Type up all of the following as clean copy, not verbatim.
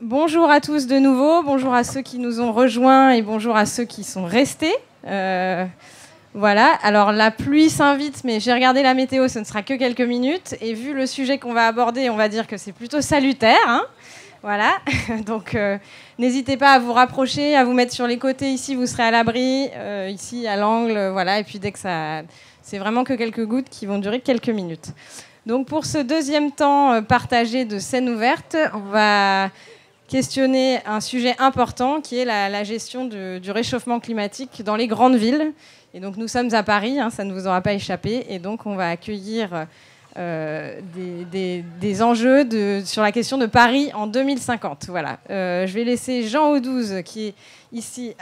bonjour à tous de nouveau, bonjour à ceux qui nous ont rejoints et bonjour à ceux qui sont restés. Voilà, alors la pluie s'invite, mais j'ai regardé la météo, ce ne sera que quelques minutes. Et vu le sujet qu'on va aborder, on va dire que c'est plutôt salutaire. Hein, voilà, donc n'hésitez pas à vous rapprocher, à vous mettre sur les côtés. Ici, vous serez à l'abri, ici à l'angle. Voilà, et puis dès que ça... C'est vraiment que quelques gouttes qui vont durer quelques minutes. Donc pour ce deuxième temps partagé de scène ouverte, on va questionner un sujet important qui est la gestion du réchauffement climatique dans les grandes villes. Et donc nous sommes à Paris, hein, ça ne vous aura pas échappé, et donc on va accueillir des enjeux sur la question de Paris en 2050. Voilà. Je vais laisser Jean Audouze, qui est ici,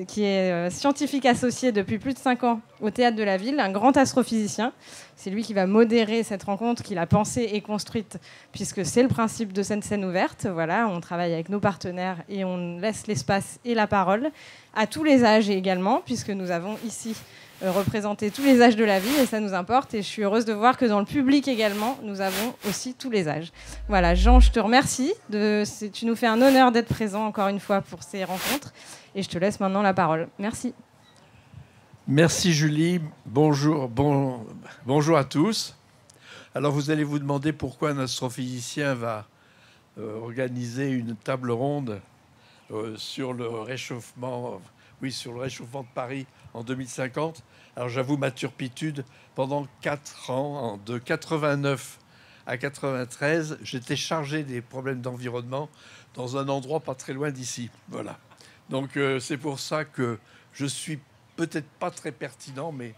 qui est scientifique associé depuis plus de 5 ans au Théâtre de la Ville, un grand astrophysicien. C'est lui qui va modérer cette rencontre qu'il a pensée et construite, puisque c'est le principe de cette scène ouverte. Voilà, on travaille avec nos partenaires et on laisse l'espace et la parole à tous les âges également, puisque nous avons ici représenté tous les âges de la vie et ça nous importe. Et je suis heureuse de voir que dans le public également, nous avons aussi tous les âges. Voilà, Jean, je te remercie. Tu nous fais un honneur d'être présent encore une fois pour ces rencontres. Et je te laisse maintenant la parole. Merci. Merci Julie, bonjour à tous. Alors vous allez vous demander pourquoi un astrophysicien va organiser une table ronde sur le réchauffement de Paris en 2050. Alors j'avoue ma turpitude, pendant 4 ans, de 89 à 93, j'étais chargé des problèmes d'environnement dans un endroit pas très loin d'ici. Voilà. Donc c'est pour ça que je suis peut-être pas très pertinent, mais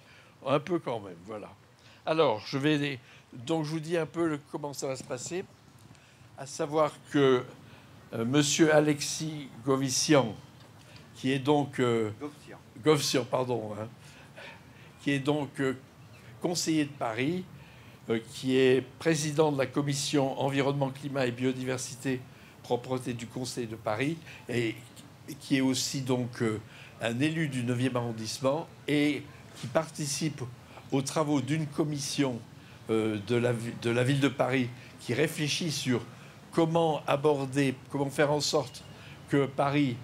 un peu quand même. Voilà. Alors, je vous dis un peu comment ça va se passer. À savoir que Monsieur Alexis Govessian, qui est donc Govessian, pardon, hein, qui est donc conseiller de Paris, qui est président de la commission environnement, climat et biodiversité, propreté du Conseil de Paris, et qui est aussi donc un élu du 9e arrondissement et qui participe aux travaux d'une commission de la ville de Paris qui réfléchit sur comment faire en sorte que Paris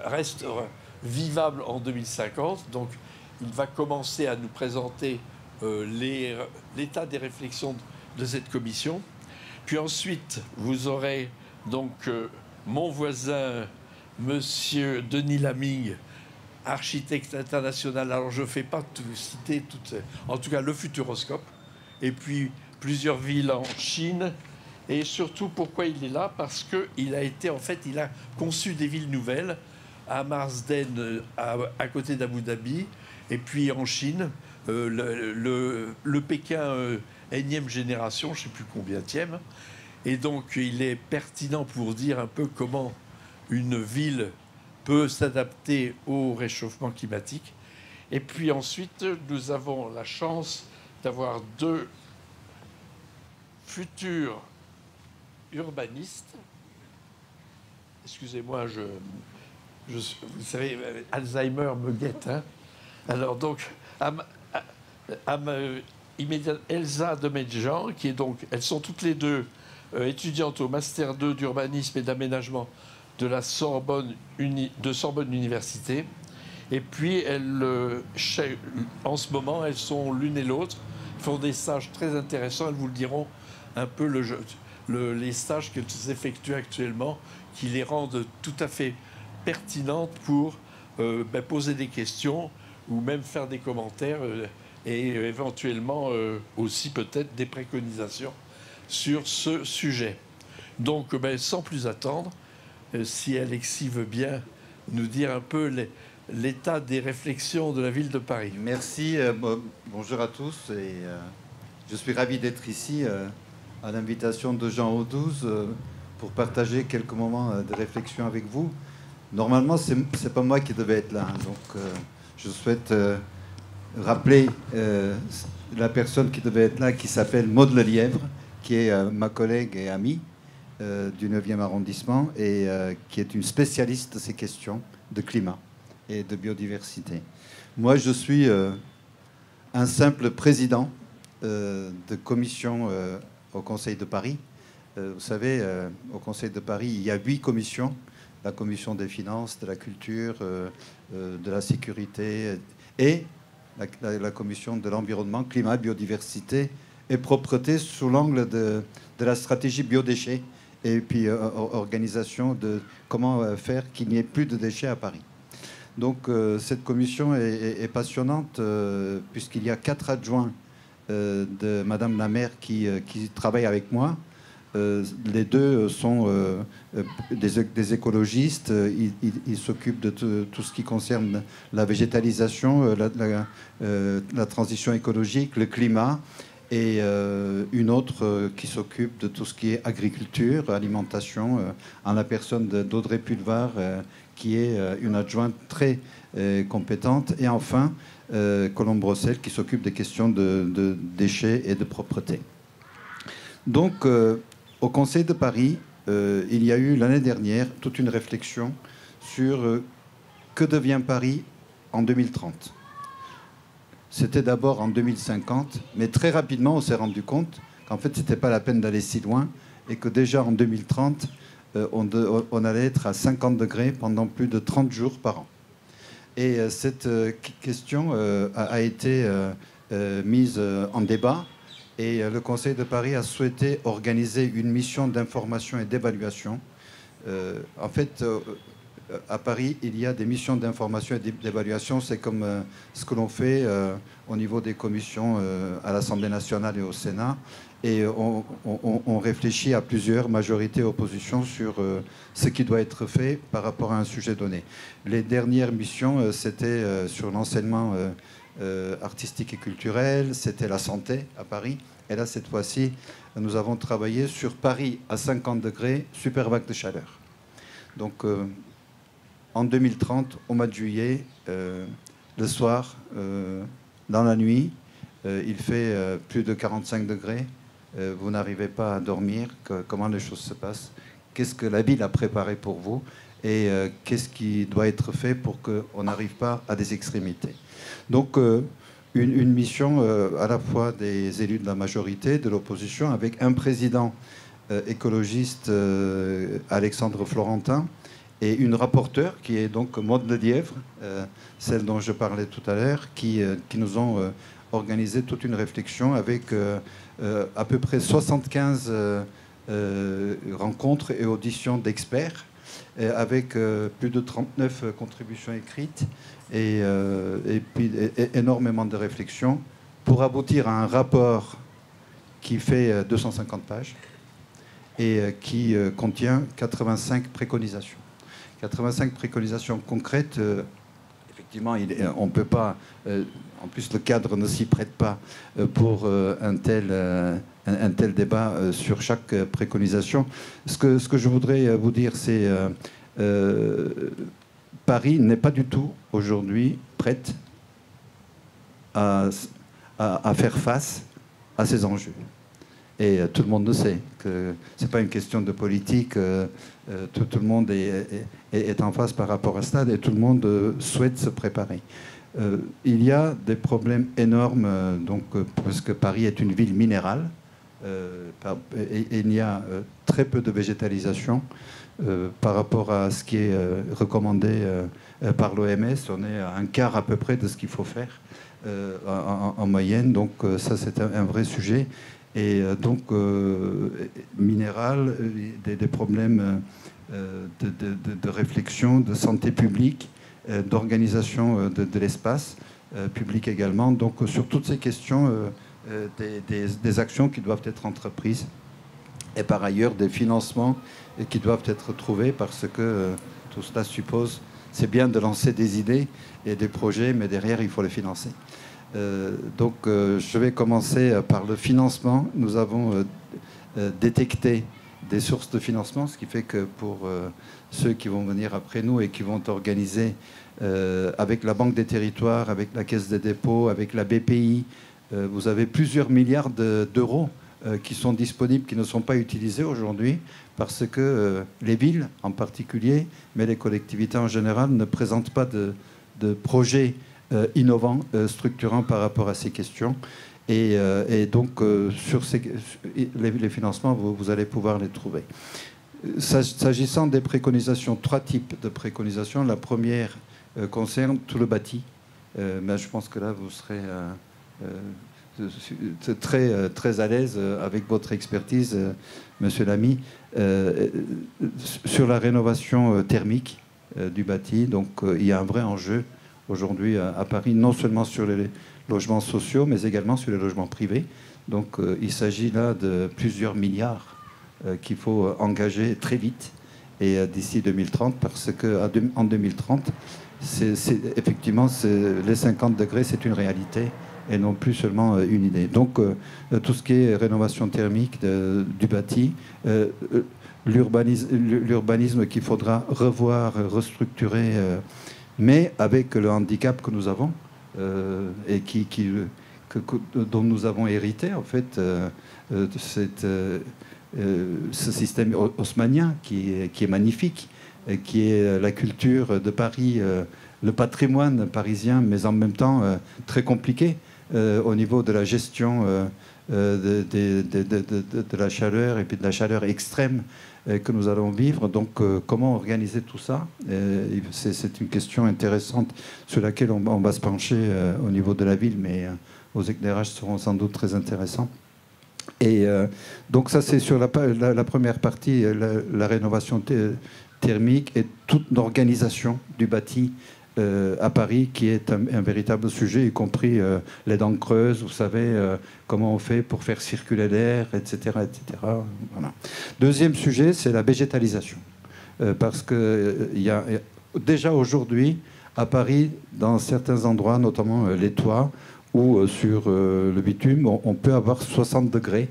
reste vivable en 2050. Donc, il va commencer à nous présenter l'état des réflexions de cette commission. Puis ensuite, vous aurez donc mon voisin, Monsieur Denis Laming, architecte international. Alors, je ne fais pas tout citer, en tout cas le Futuroscope, et puis plusieurs villes en Chine. Et surtout, pourquoi il est là? Parce qu'il a conçu des villes nouvelles à Marsden, à côté d'Abu Dhabi, et puis en Chine, le Pékin énième génération, je ne sais plus combienième. Et donc, il est pertinent pour dire un peu comment une ville peut s'adapter au réchauffement climatique. Et puis ensuite, nous avons la chance d'avoir 2 futurs urbanistes. Excusez-moi, vous savez, Alzheimer me guette. Hein. Alors donc, Elsa Demedjean, qui est donc, elles sont toutes les 2 étudiantes au Master 2 d'urbanisme et d'aménagement de Sorbonne Université. Et puis, en ce moment, elles sont l'une et l'autre, font des stages très intéressants. Elles vous le diront un peu les stages qu'elles effectuent actuellement, qui les rendent tout à fait pertinentes pour poser des questions ou même faire des commentaires et éventuellement aussi peut-être des préconisations sur ce sujet. Donc, sans plus attendre, si Alexis veut bien nous dire un peu l'état des réflexions de la ville de Paris. Merci, bonjour à tous. Et, je suis ravi d'être ici à l'invitation de Jean Audouze pour partager quelques moments de réflexion avec vous. Normalement, c'est pas moi qui devais être là, hein, donc je souhaite rappeler la personne qui devait être là, qui s'appelle Maude Lelièvre, qui est ma collègue et amie du 9e arrondissement et qui est une spécialiste de ces questions de climat et de biodiversité. Moi, je suis un simple président de commission au Conseil de Paris, Vous savez, au Conseil de Paris, il y a 8 commissions. La commission des finances, de la culture, de la sécurité et la commission de l'environnement, climat, biodiversité et propreté sous l'angle de la stratégie biodéchets et puis organisation de comment faire qu'il n'y ait plus de déchets à Paris. Donc cette commission est passionnante puisqu'il y a 4 adjoints de Madame la maire qui travaillent avec moi. Les 2 sont des écologistes. Ils s'occupent de tout ce qui concerne la végétalisation, la transition écologique, le climat, et une autre qui s'occupe de tout ce qui est agriculture, alimentation, en la personne d'Audrey Pulvar, qui est une adjointe très compétente. Et enfin, Colombe Brossel, qui s'occupe des questions de déchets et de propreté. Donc, au Conseil de Paris, il y a eu l'année dernière toute une réflexion sur que devient Paris en 2030. C'était d'abord en 2050, mais très rapidement, on s'est rendu compte qu'en fait, ce n'était pas la peine d'aller si loin et que déjà en 2030, on allait être à 50 degrés pendant plus de 30 jours par an. Et cette question a été mise en débat. Et le Conseil de Paris a souhaité organiser une mission d'information et d'évaluation. En fait, à Paris, il y a des missions d'information et d'évaluation. C'est comme ce que l'on fait au niveau des commissions à l'Assemblée nationale et au Sénat. Et on réfléchit à plusieurs, majorité, opposition, sur ce qui doit être fait par rapport à un sujet donné. Les dernières missions, c'était sur l'enseignement artistique et culturel, c'était la santé à Paris. Et là, cette fois-ci, nous avons travaillé sur Paris à 50 degrés, super vague de chaleur. Donc, en 2030, au mois de juillet, le soir, dans la nuit, il fait plus de 45 degrés. Vous n'arrivez pas à dormir. Comment les choses se passent? Qu'est-ce que la ville a préparé pour vous? Et qu'est-ce qui doit être fait pour qu'on n'arrive pas à des extrémités? Donc, une mission à la fois des élus de la majorité, de l'opposition, avec un président écologiste, Alexandre Florentin, et une rapporteure qui est donc Maude Lelièvre, celle dont je parlais tout à l'heure, qui nous ont organisé toute une réflexion avec à peu près 75 rencontres et auditions d'experts, avec plus de 39 contributions écrites et puis énormément de réflexions pour aboutir à un rapport qui fait 250 pages et qui contient 85 préconisations. 85 préconisations concrètes. Effectivement, on ne peut pas... en plus, le cadre ne s'y prête pas pour un tel débat sur chaque préconisation. Ce que je voudrais vous dire, c'est Paris n'est pas du tout aujourd'hui prête à faire face à ces enjeux. Et tout le monde le sait, que ce n'est pas une question de politique. Tout le monde est en face par rapport à cela et tout le monde souhaite se préparer. Il y a des problèmes énormes, parce que Paris est une ville minérale. Et il y a très peu de végétalisation par rapport à ce qui est recommandé par l'OMS. On est à un quart à peu près de ce qu'il faut faire en moyenne. Donc ça, c'est un vrai sujet. Et donc, minéral, des problèmes de réflexion, de santé publique, d'organisation de l'espace public également. Donc, sur toutes ces questions, des actions qui doivent être entreprises et par ailleurs des financements qui doivent être trouvés parce que tout cela suppose, c'est bien de lancer des idées et des projets, mais derrière, il faut les financer. Donc, je vais commencer par le financement. Nous avons détecté des sources de financement, ce qui fait que pour ceux qui vont venir après nous et qui vont organiser avec la Banque des Territoires, avec la Caisse des dépôts, avec la BPI, vous avez plusieurs milliards d'euros qui sont disponibles, qui ne sont pas utilisés aujourd'hui, parce que les villes en particulier, mais les collectivités en général, ne présentent pas de projets innovants, structurants par rapport à ces questions. Et donc, sur les financements, vous allez pouvoir les trouver. S'agissant des préconisations, 3 types de préconisations. La première concerne tout le bâti. Mais je pense que là, vous serez très à l'aise avec votre expertise, Monsieur Lamy, sur la rénovation thermique du bâti. Donc, il y a un vrai enjeu aujourd'hui à Paris, non seulement sur les logements sociaux, mais également sur les logements privés. Donc, il s'agit là de plusieurs milliards qu'il faut engager très vite et d'ici 2030, parce qu'en 2030, effectivement, les 50 degrés, c'est une réalité et non plus seulement une idée. Donc, tout ce qui est rénovation thermique du bâti, l'urbanisme qu'il faudra revoir, restructurer, mais avec le handicap que nous avons et dont nous avons hérité, en fait, ce système haussmannien qui est magnifique, qui est la culture de Paris, le patrimoine parisien, mais en même temps très compliqué au niveau de la gestion de la chaleur et puis de la chaleur extrême que nous allons vivre. Donc, comment organiser tout ça? C'est une question intéressante sur laquelle on va se pencher au niveau de la ville, mais vos éclairages seront sans doute très intéressants. Et donc ça, c'est sur la première partie, la rénovation thermique et toute l'organisation du bâti à Paris, qui est un véritable sujet, y compris les dents creuses, vous savez, comment on fait pour faire circuler l'air, etc., etc. Voilà. Deuxième sujet, c'est la végétalisation. Parce qu'il y a déjà aujourd'hui, à Paris, dans certains endroits, notamment les toits, ou sur le bitume, on peut avoir 60 degrés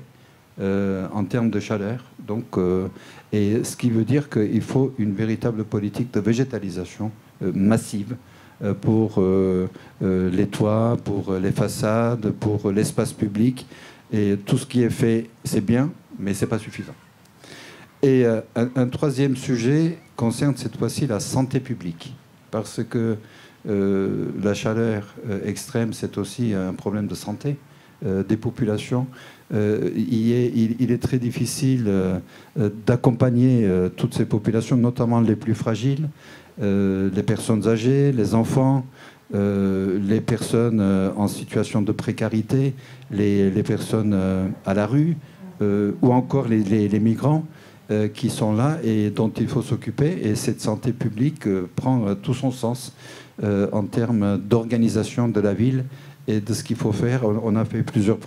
en termes de chaleur. Donc, et ce qui veut dire qu'il faut une véritable politique de végétalisation massive pour les toits, pour les façades, pour l'espace public. Et tout ce qui est fait, c'est bien, mais ce n'est pas suffisant. Et un troisième sujet concerne cette fois-ci la santé publique. Parce que la chaleur extrême, c'est aussi un problème de santé des populations. Il est très difficile d'accompagner toutes ces populations, notamment les plus fragiles, les personnes âgées, les enfants, les personnes en situation de précarité, les personnes à la rue, ou encore les migrants qui sont là et dont il faut s'occuper. Et cette santé publique prend tout son sens en termes d'organisation de la ville et de ce qu'il faut faire. On a fait plusieurs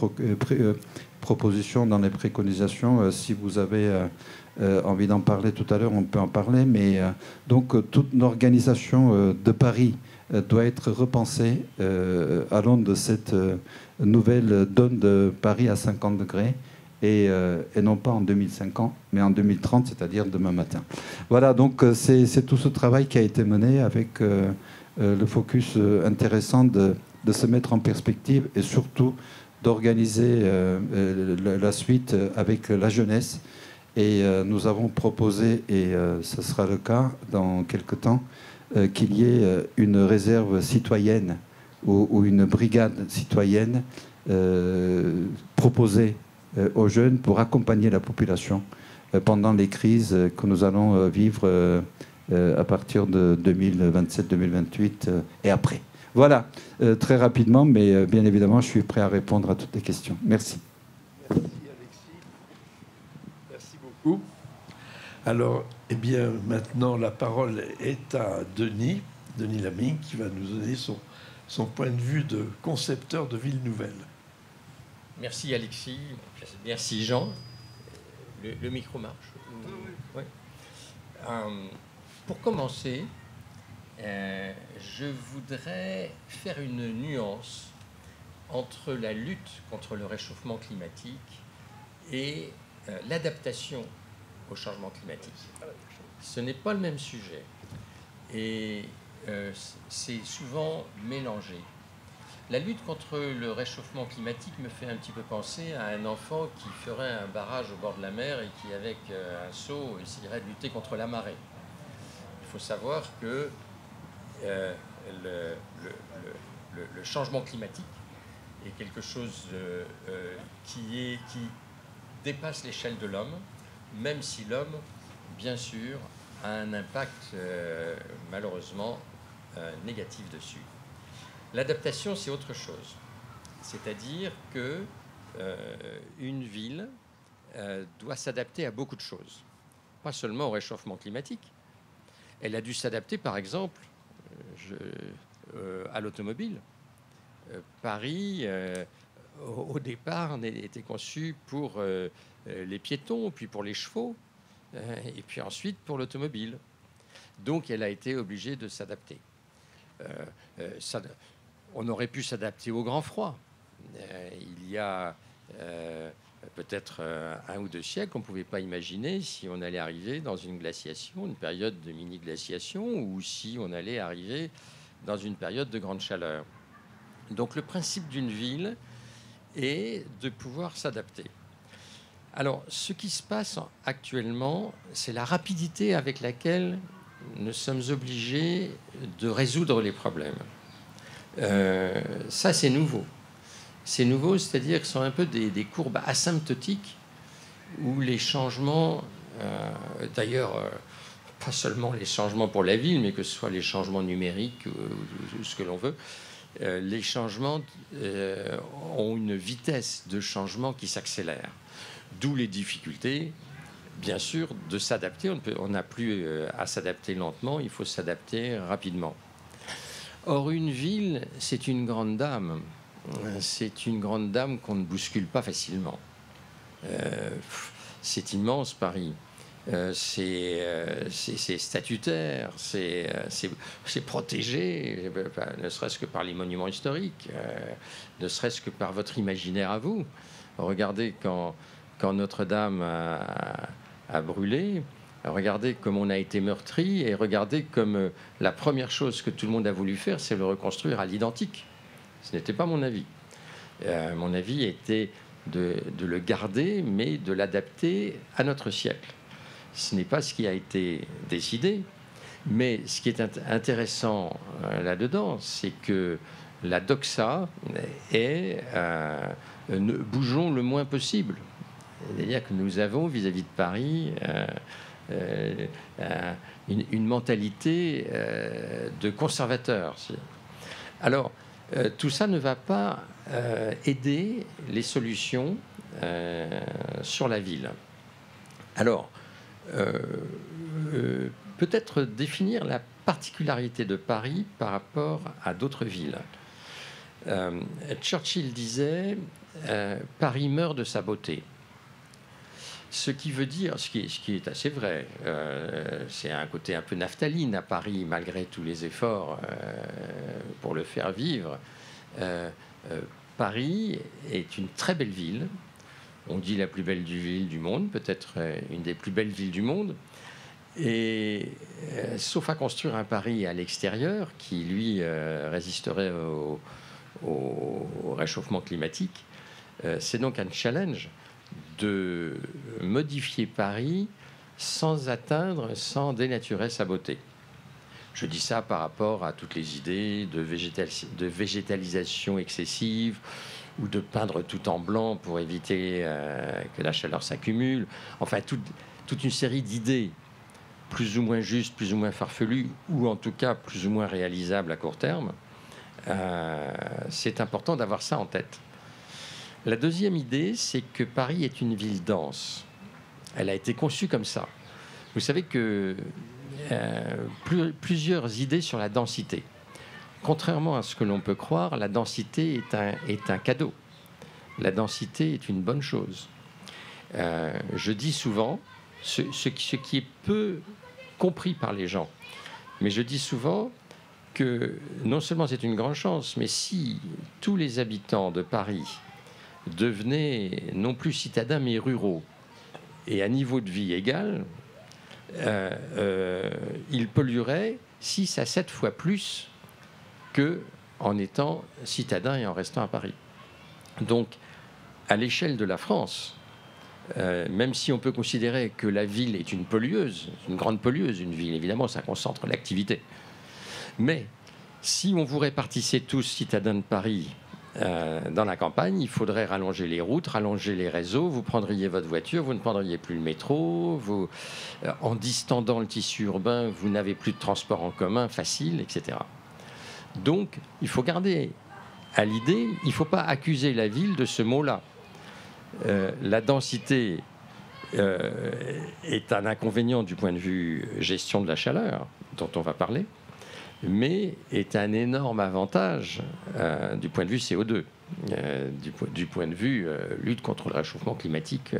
propositions dans les préconisations. Si vous avez envie d'en parler tout à l'heure, on peut en parler. Mais donc toute l'organisation de Paris doit être repensée à l'aune de cette nouvelle donne de Paris à 50 degrés. Et non pas en 2050, mais en 2030, c'est-à-dire demain matin. Voilà, donc c'est tout ce travail qui a été mené avec le focus intéressant de se mettre en perspective et surtout d'organiser la suite avec la jeunesse. Et nous avons proposé, et ce sera le cas dans quelques temps, qu'il y ait une réserve citoyenne ou une brigade citoyenne proposée aux jeunes pour accompagner la population pendant les crises que nous allons vivre à partir de 2027-2028 et après. Voilà, très rapidement, mais bien évidemment, je suis prêt à répondre à toutes les questions. Merci. Merci, Alexis. Merci beaucoup. Alors, eh bien, maintenant, la parole est à Denis Lamy, qui va nous donner son point de vue de concepteur de ville nouvelle. Merci Alexis, merci Jean. Le micro marche. Oui. Pour commencer, je voudrais faire une nuance entre la lutte contre le réchauffement climatique et l'adaptation au changement climatique. Ce n'est pas le même sujet et c'est souvent mélangé. La lutte contre le réchauffement climatique me fait un petit peu penser à un enfant qui ferait un barrage au bord de la mer et qui, avec un seau, essayerait de lutter contre la marée. Il faut savoir que le changement climatique est quelque chose qui dépasse l'échelle de l'homme, même si l'homme, bien sûr, a un impact malheureusement négatif dessus. L'adaptation, c'est autre chose. C'est-à-dire que une ville doit s'adapter à beaucoup de choses, pas seulement au réchauffement climatique. Elle a dû s'adapter, par exemple, à l'automobile. Paris, au départ, était conçu pour les piétons, puis pour les chevaux, et puis ensuite pour l'automobile. Donc, elle a été obligée de s'adapter. On aurait pu s'adapter au grand froid. Il y a peut-être 1 ou 2 siècles, on ne pouvait pas imaginer si on allait arriver dans une glaciation, une période de mini-glaciation, ou si on allait arriver dans une période de grande chaleur. Donc le principe d'une ville est de pouvoir s'adapter. Alors, ce qui se passe actuellement, c'est la rapidité avec laquelle nous sommes obligés de résoudre les problèmes. Ça, c'est nouveau. C'est nouveau, c'est-à-dire que ce sont un peu des courbes asymptotiques où les changements, d'ailleurs, pas seulement les changements pour la ville, mais que ce soit les changements numériques ou ce que l'on veut, les changements ont une vitesse de changement qui s'accélère. D'où les difficultés, bien sûr, de s'adapter. On n'a plus à s'adapter lentement, il faut s'adapter rapidement. Or, une ville, c'est une grande dame. C'est une grande dame qu'on ne bouscule pas facilement. C'est immense, Paris. C'est statutaire, c'est protégé, ne serait-ce que par les monuments historiques, ne serait-ce que par votre imaginaire à vous. Regardez quand Notre-Dame a brûlé, regardez comme on a été meurtri, et regardez comme la première chose que tout le monde a voulu faire, c'est le reconstruire à l'identique. Ce n'était pas mon avis. Mon avis était de le garder, mais de l'adapter à notre siècle. Ce n'est pas ce qui a été décidé, mais ce qui est intéressant là-dedans, c'est que la doxa est bougeons le moins possible. C'est-à-dire que nous avons vis-à-vis de Paris une mentalité de conservateur. Alors, tout ça ne va pas aider les solutions sur la ville. Alors, peut-être définir la particularité de Paris par rapport à d'autres villes. Churchill disait Paris meurt de sa beauté. Ce qui veut dire, ce qui est assez vrai, c'est un côté un peu naphtaline à Paris, malgré tous les efforts pour le faire vivre. Paris est une très belle ville. On dit la plus belle ville du monde, peut-être une des plus belles villes du monde. Et sauf à construire un Paris à l'extérieur, qui lui résisterait au réchauffement climatique, c'est donc un challenge de modifier Paris sans atteindre, sans dénaturer sa beauté. Je dis ça par rapport à toutes les idées de végétalisation excessive ou de peindre tout en blanc pour éviter que la chaleur s'accumule. Enfin, toute une série d'idées plus ou moins justes, plus ou moins farfelues, ou en tout cas plus ou moins réalisables à court terme. C'est important d'avoir ça en tête. La deuxième idée, c'est que Paris est une ville dense. Elle a été conçue comme ça. Vous savez que plusieurs idées sur la densité. Contrairement à ce que l'on peut croire, la densité est un cadeau. La densité est une bonne chose. Je dis souvent, ce qui est peu compris par les gens, mais je dis souvent que non seulement c'est une grande chance, mais si tous les habitants de Paris devenaient non plus citadins mais ruraux et à niveau de vie égal, ils pollueraient 6 à 7 fois plus qu'en étant citadins et en restant à Paris. Donc, à l'échelle de la France, même si on peut considérer que la ville est une pollueuse, une grande pollueuse, une ville, évidemment, ça concentre l'activité. Mais si on vous répartissait tous citadins de Paris Dans la campagne, il faudrait rallonger les routes, rallonger les réseaux. Vous prendriez votre voiture, vous ne prendriez plus le métro. En distendant le tissu urbain, vous n'avez plus de transport en commun facile, etc. Donc, il faut garder à l'idée, il ne faut pas accuser la ville de ce mot-là. La densité est un inconvénient du point de vue gestion de la chaleur, dont on va parler, mais est un énorme avantage du point de vue CO2, du point de vue lutte contre le réchauffement climatique,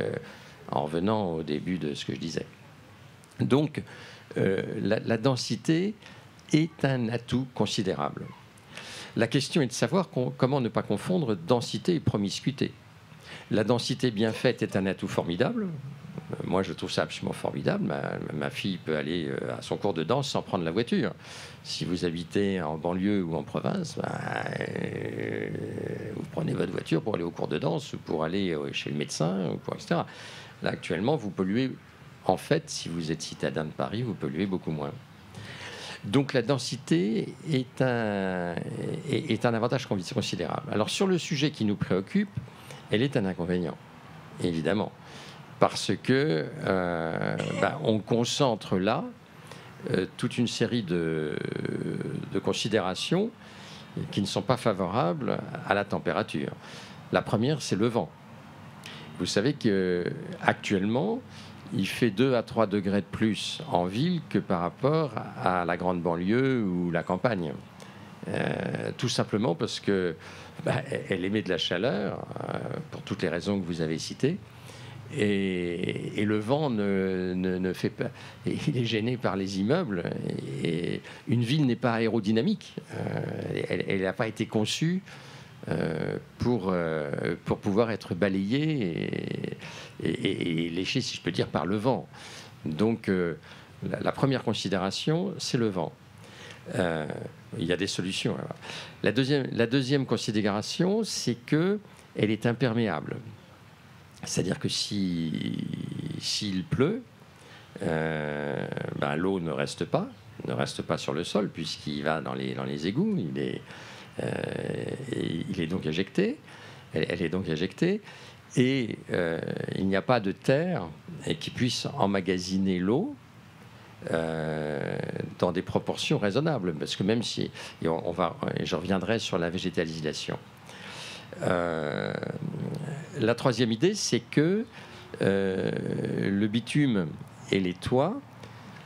en revenant au début de ce que je disais. Donc, la densité est un atout considérable. La question est de savoir comment ne pas confondre densité et promiscuité. La densité bien faite est un atout formidable. Moi, je trouve ça absolument formidable. Ma fille peut aller à son cours de danse sans prendre la voiture. Si vous habitez en banlieue ou en province, vous prenez votre voiture pour aller au cours de danse ou pour aller chez le médecin, ou etc. Là, actuellement, vous polluez. En fait, si vous êtes citadin de Paris, vous polluez beaucoup moins. Donc, la densité est un avantage considérable. Alors, sur le sujet qui nous préoccupe, elle est un inconvénient, évidemment. Parce que on concentre là toute une série de considérations qui ne sont pas favorables à la température. La première, c'est le vent. Vous savez qu'actuellement, il fait 2 à 3 degrés de plus en ville que par rapport à la grande banlieue ou la campagne. Tout simplement parce que elle émet de la chaleur, pour toutes les raisons que vous avez citées. Et le vent ne fait pas. Il est gêné par les immeubles. Et une ville n'est pas aérodynamique. Elle n'a pas été conçue pour pouvoir être balayée et léchée, si je peux dire, par le vent. Donc, la première considération, c'est le vent. Il y a des solutions. La deuxième considération, c'est qu'elle est imperméable. C'est-à-dire que s'il pleut, l'eau ne reste pas sur le sol puisqu'il va dans les égouts. Il est donc éjecté. Elle est donc éjectée. Et il n'y a pas de terre qui puisse emmagasiner l'eau dans des proportions raisonnables. Parce que même si... je reviendrai sur la végétalisation. La troisième idée, c'est que le bitume et les toits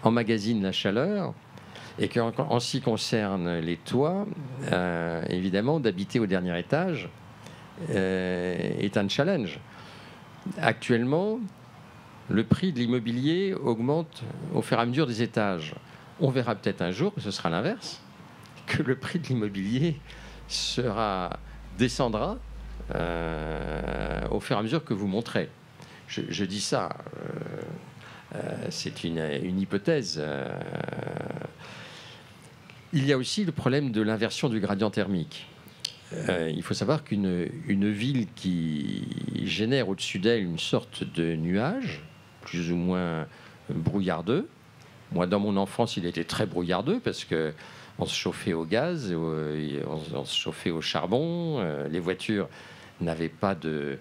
emmagasinent la chaleur et qu'en ce qui concerne les toits, évidemment, d'habiter au dernier étage est un challenge. Actuellement, le prix de l'immobilier augmente au fur et à mesure des étages. On verra peut-être un jour que ce sera l'inverse, que le prix de l'immobilier descendra au fur et à mesure que vous monterez. Je dis ça, c'est une hypothèse. Il y a aussi le problème de l'inversion du gradient thermique. Il faut savoir qu'une ville qui génère au-dessus d'elle une sorte de nuage, plus ou moins brouillardeux. Moi, dans mon enfance, il était très brouillardeux parce que on se chauffait au gaz, on se chauffait au charbon. Les voitures n'avaient pas de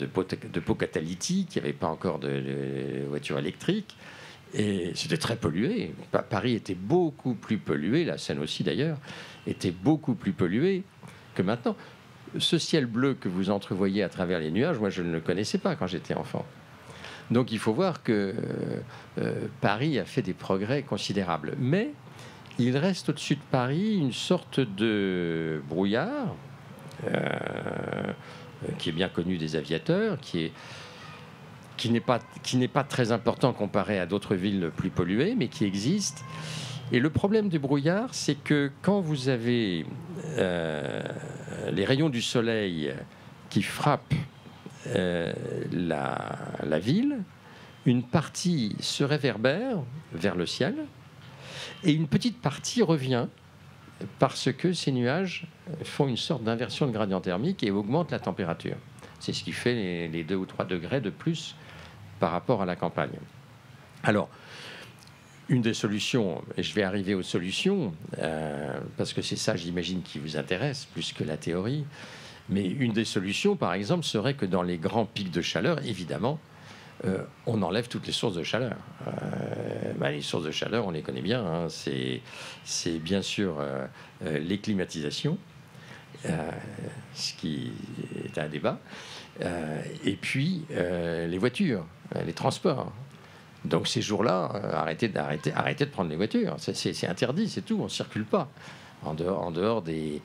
pot catalytique, il n'y avait pas encore de voitures électriques. Et c'était très pollué. Paris était beaucoup plus pollué, la Seine aussi d'ailleurs, était beaucoup plus polluée que maintenant. Ce ciel bleu que vous entrevoyez à travers les nuages, moi je ne le connaissais pas quand j'étais enfant. Donc il faut voir que Paris a fait des progrès considérables. Mais il reste au-dessus de Paris une sorte de brouillard qui est bien connu des aviateurs, qui n'est pas très important comparé à d'autres villes plus polluées, mais qui existe. Et le problème du brouillard, c'est que quand vous avez les rayons du soleil qui frappent la ville, une partie se réverbère vers le ciel et une petite partie revient parce que ces nuages font une sorte d'inversion de gradient thermique et augmentent la température. C'est ce qui fait les 2 ou 3 degrés de plus par rapport à la campagne. Alors, une des solutions, et je vais arriver aux solutions, parce que c'est ça, j'imagine, qui vous intéresse plus que la théorie, Mais une des solutions, par exemple, serait que dans les grands pics de chaleur, évidemment, on enlève toutes les sources de chaleur. Les sources de chaleur, on les connaît bien. Hein. C'est bien sûr les climatisations, ce qui est un débat, et puis les voitures, les transports. Donc ces jours-là, arrêtez de prendre les voitures. C'est interdit, c'est tout. On ne circule pas en dehors des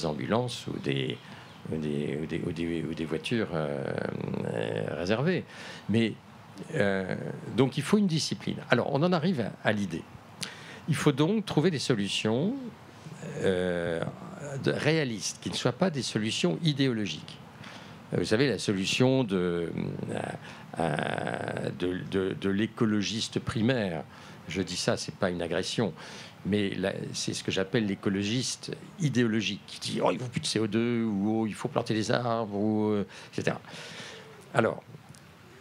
ambulances ou des voitures réservées. Mais donc il faut une discipline. Alors on en arrive à l'idée. Il faut donc trouver des solutions réalistes, qui ne soient pas des solutions idéologiques. Vous savez, la solution de l'écologiste primaire, je dis ça, c'est pas une agression, mais c'est ce que j'appelle l'écologiste idéologique, qui dit oh, il ne faut plus de CO2, ou oh, il faut planter des arbres, ou, etc. Alors,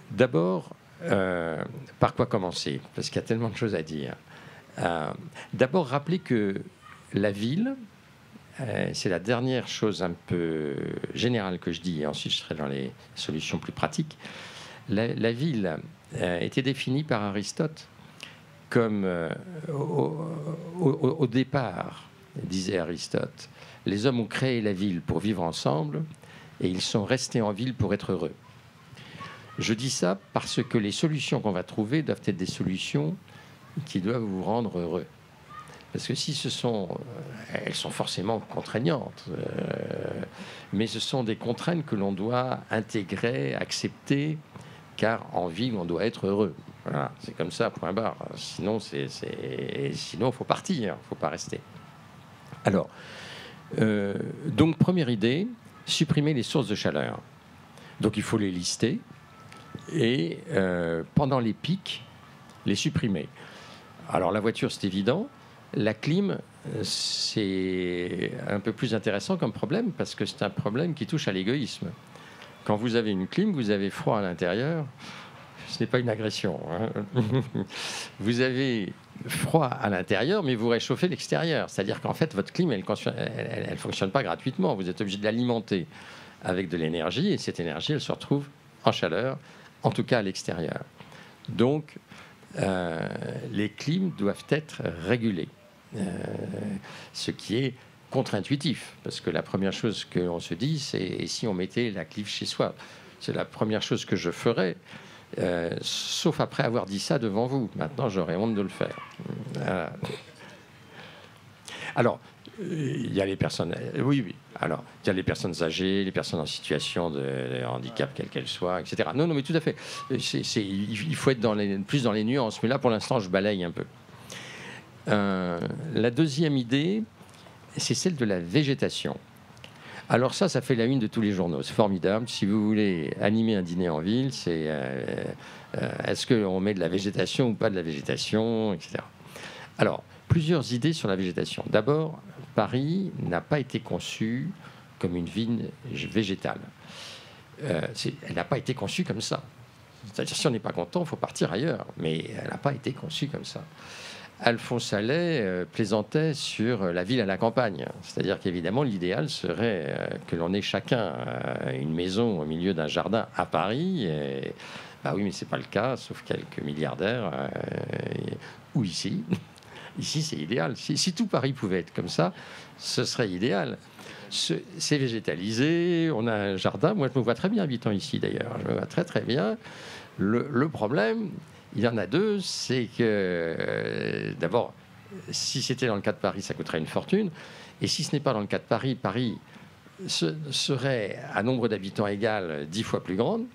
d'abord, par quoi commencer? Parce qu'il y a tellement de choses à dire. D'abord, rappeler que la ville, c'est la dernière chose un peu générale que je dis, et ensuite je serai dans les solutions plus pratiques. La ville était définie par Aristote comme, au départ, disait Aristote, les hommes ont créé la ville pour vivre ensemble et ils sont restés en ville pour être heureux. Je dis ça parce que les solutions qu'on va trouver doivent être des solutions qui doivent vous rendre heureux. Parce que si elles sont forcément contraignantes, mais ce sont des contraintes que l'on doit intégrer, accepter, car en ville, on doit être heureux. Voilà, c'est comme ça, point barre. Sinon, il faut partir, il ne faut pas rester. Alors, donc, première idée, supprimer les sources de chaleur. Donc, il faut les lister et, pendant les pics, les supprimer. Alors, la voiture, c'est évident. La clim, c'est un peu plus intéressant comme problème parce que c'est un problème qui touche à l'égoïsme. Quand vous avez une clim, vous avez froid à l'intérieur. Ce n'est pas une agression. Hein. Vous avez froid à l'intérieur, mais vous réchauffez l'extérieur. C'est-à-dire qu'en fait, votre clim, elle ne fonctionne pas gratuitement. Vous êtes obligé de l'alimenter avec de l'énergie et cette énergie, elle se retrouve en chaleur, en tout cas à l'extérieur. Donc, les clims doivent être régulés. Ce qui est contre-intuitif, parce que la première chose qu'on se dit, c'est si on mettait la clim chez soi. C'est la première chose que je ferais, sauf après avoir dit ça devant vous. Maintenant, j'aurais honte de le faire. Alors, il y a les personnes... Oui. Alors, il y a les personnes âgées, les personnes en situation de handicap, quelle qu'elle soit, etc. Non, mais tout à fait. Il faut être plus dans les nuances. Mais là, pour l'instant, je balaye un peu. La deuxième idée, c'est celle de la végétation. Alors ça fait la une de tous les journaux. C'est formidable. Si vous voulez animer un dîner en ville, c'est est-ce qu'on met de la végétation ou pas de la végétation, etc. Alors, plusieurs idées sur la végétation. D'abord, Paris n'a pas été conçue comme une ville végétale. Elle n'a pas été conçue comme ça. C'est-à-dire, si on n'est pas content, il faut partir ailleurs. Mais elle n'a pas été conçue comme ça. Alphonse Allais plaisantait sur la ville à la campagne. C'est-à-dire qu'évidemment, l'idéal serait que l'on ait chacun une maison au milieu d'un jardin à Paris. Et, bah oui, mais ce n'est pas le cas, sauf quelques milliardaires. Ou ici. Ici, c'est idéal. Si tout Paris pouvait être comme ça, ce serait idéal. C'est végétalisé, on a un jardin. Moi, je me vois très bien habitant ici, d'ailleurs. Je me vois très, très bien. Le problème... Il y en a deux, c'est que, d'abord, si c'était dans le cas de Paris, ça coûterait une fortune. Et si ce n'est pas dans le cas de Paris, Paris serait, à nombre d'habitants égal, 10 fois plus grande.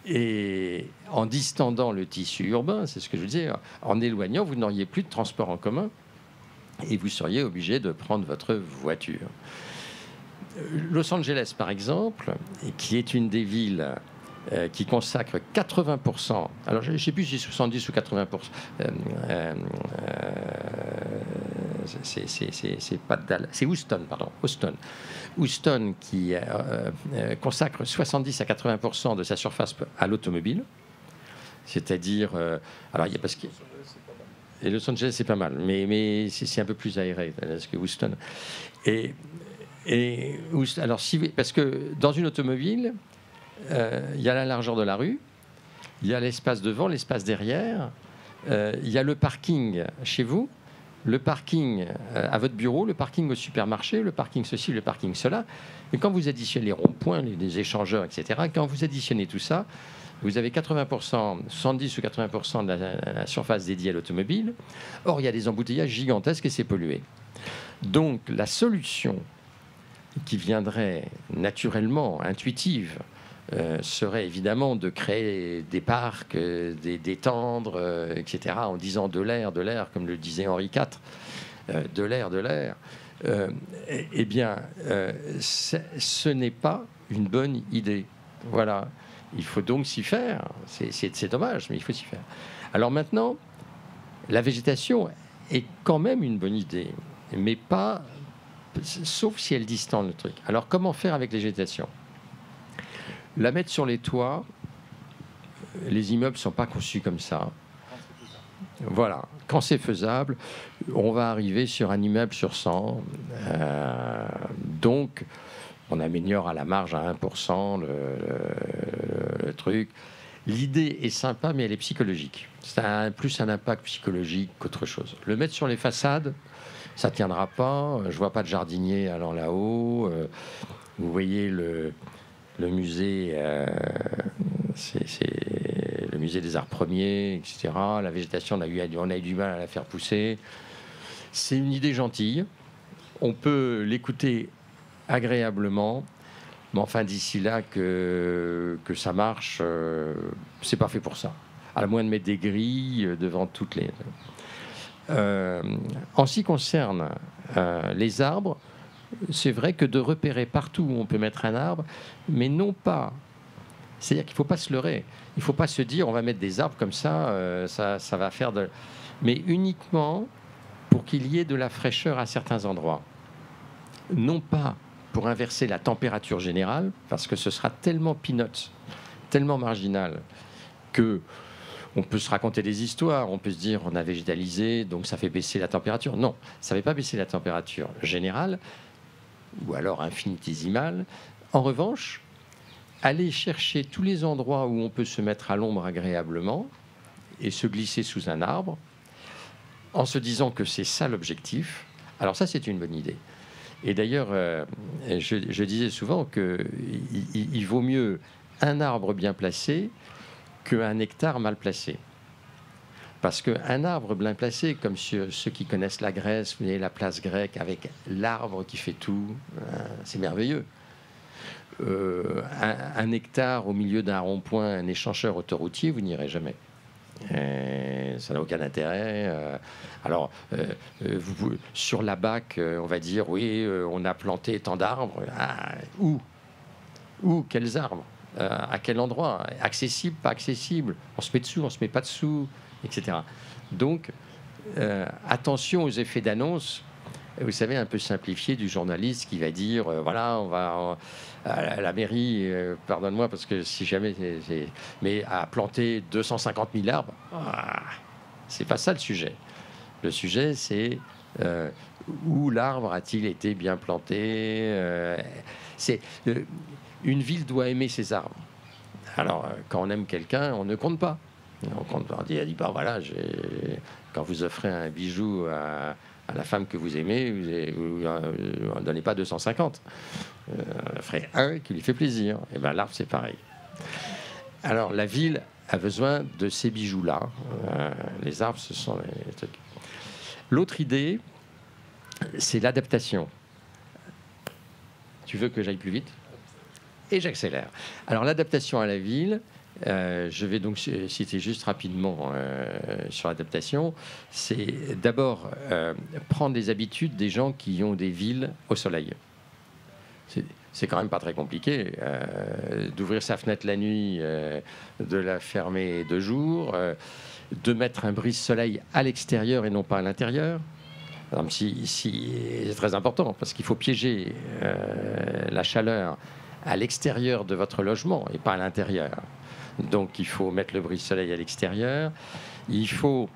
Et en distendant le tissu urbain, c'est ce que je disais, en éloignant, vous n'auriez plus de transport en commun et vous seriez obligé de prendre votre voiture. Los Angeles, par exemple, qui est une des villes... qui consacre 80%, alors je ne sais plus si c'est 70 ou 80%, c'est pas Dallas, c'est Houston, pardon, Houston qui consacre 70 à 80% de sa surface à l'automobile, c'est-à-dire, alors il y a parce que... Et Los Angeles, c'est pas mal, mais c'est un peu plus aéré que Houston. Et Alors, parce que dans une automobile, il y a la largeur de la rue, il y a l'espace devant, l'espace derrière, il y a le parking chez vous, le parking à votre bureau, le parking au supermarché, le parking ceci, le parking cela. Et quand vous additionnez les ronds-points, les échangeurs, etc., quand vous additionnez tout ça, vous avez 80%, 70 ou 80% de la surface dédiée à l'automobile. Or, il y a des embouteillages gigantesques et c'est pollué. Donc, la solution qui viendrait naturellement, intuitive, serait évidemment de créer des parcs, d'étendre, etc., en disant de l'air, comme le disait Henri IV, de l'air. Eh bien, ce n'est pas une bonne idée. Voilà. Il faut donc s'y faire. C'est dommage, mais il faut s'y faire. Alors maintenant, la végétation est quand même une bonne idée, mais pas, sauf si elle distend le truc. Alors comment faire avec les végétations ? La mettre sur les toits, les immeubles ne sont pas conçus comme ça. Voilà, quand c'est faisable, on va arriver sur un immeuble sur 100. Donc, on améliore à la marge à 1% le truc. L'idée est sympa, mais elle est psychologique. Ça a plus un impact psychologique qu'autre chose. Le mettre sur les façades, ça ne tiendra pas. Je ne vois pas de jardinier allant là-haut. Vous voyez le musée, c'est le musée des arts premiers, etc. La végétation, on a eu du mal à la faire pousser. C'est une idée gentille. On peut l'écouter agréablement, mais enfin d'ici là que ça marche, c'est pas fait pour ça. À moins de mettre des grilles devant toutes les. En ce qui concerne les arbres, c'est vrai que de repérer partout où on peut mettre un arbre, mais non pas. C'est-à-dire qu'il ne faut pas se leurrer. Il ne faut pas se dire on va mettre des arbres comme ça, ça va faire de. Mais uniquement pour qu'il y ait de la fraîcheur à certains endroits. Non pas pour inverser la température générale, parce que ce sera tellement peanuts, tellement marginal, que on peut se raconter des histoires, on peut se dire on a végétalisé, donc ça fait baisser la température. Non, ça ne fait pas baisser la température générale, ou alors infinitésimale. En revanche, aller chercher tous les endroits où on peut se mettre à l'ombre agréablement et se glisser sous un arbre, en se disant que c'est ça l'objectif, alors ça c'est une bonne idée. Et d'ailleurs, je disais souvent qu'il vaut mieux un arbre bien placé qu'un hectare mal placé. Parce qu'un arbre bien placé, comme ceux qui connaissent la Grèce, vous voyez la place grecque avec l'arbre qui fait tout, c'est merveilleux. Un hectare au milieu d'un rond-point, un échangeur autoroutier, vous n'irez jamais. Ça n'a aucun intérêt. Alors, sur la BAC, on va dire, oui, on a planté tant d'arbres. Où quels arbres à quel endroit? Accessible, pas accessible? On se met dessous, on se met pas dessous, etc. Donc, attention aux effets d'annonce. Vous savez, un peu simplifié du journaliste qui va dire, voilà, on va à la mairie, pardonne-moi, parce que si jamais, mais à planter 250 000 arbres, c'est pas ça le sujet. Le sujet, c'est où l'arbre a-t-il été bien planté. Une ville doit aimer ses arbres. Alors, quand on aime quelqu'un, on ne compte pas. On compte pas. On dit pas, voilà, quand vous offrez un bijou à la femme que vous aimez, vous ne donnez pas 250. On ferait un qui lui fait plaisir. Et bien l'arbre, c'est pareil. Alors, la ville a besoin de ces bijoux-là. Les arbres, ce sont les trucs. L'autre idée, c'est l'adaptation. Tu veux que j'aille plus vite? Et j'accélère. Alors, l'adaptation à la ville, je vais donc citer juste rapidement sur l'adaptation. C'est d'abord prendre les habitudes des gens qui ont des villes au soleil. C'est quand même pas très compliqué d'ouvrir sa fenêtre la nuit, de la fermer de jour, de mettre un brise-soleil à l'extérieur et non pas à l'intérieur. C'est très important parce qu'il faut piéger la chaleur à l'extérieur de votre logement et pas à l'intérieur. Donc il faut mettre le brise-soleil à l'extérieur. Il faut